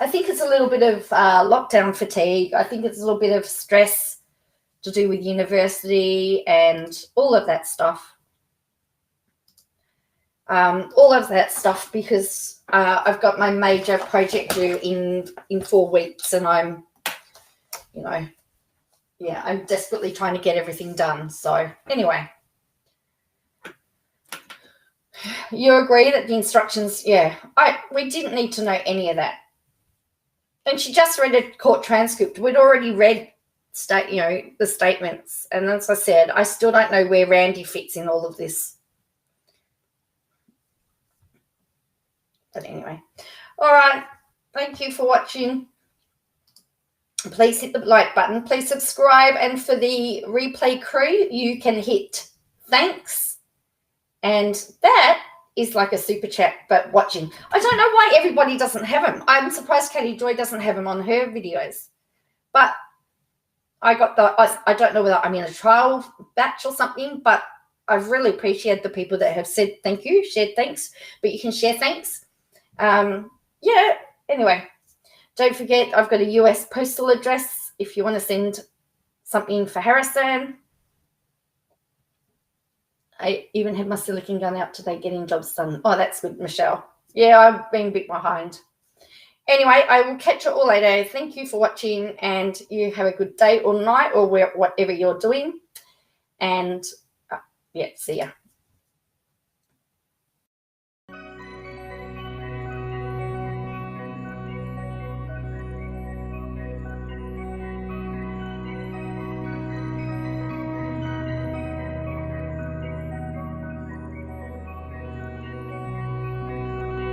a little bit of lockdown fatigue. I think it's a little bit of stress to do with university and all of that stuff. Because I've got my major project due in 4 weeks, and I'm desperately trying to get everything done. So anyway. You agree that the instructions, we didn't need to know any of that. And she just read a court transcript. We'd already read the statements. And as I said, I still don't know where Randy fits in all of this. But anyway. All right. Thank you for watching. Please hit the like button. Please subscribe. And for the replay crew, you can hit thanks And that is like a super chat, but watching. I don't know why everybody doesn't have them. I'm surprised Katie Joy doesn't have them on her videos. But I got I don't know whether I'm in a trial batch or something, but I've really appreciated the people that have said thank you, shared thanks, but you can share thanks. Yeah, anyway, don't forget I've got a US postal address if you want to send something for Harrison. I even had my silicon gun out today getting jobs done. Oh, that's good, Michelle. Yeah, I've been a bit behind. Anyway, I will catch you all later. Thank you for watching, and you have a good day or night or whatever you're doing. And yeah, see ya.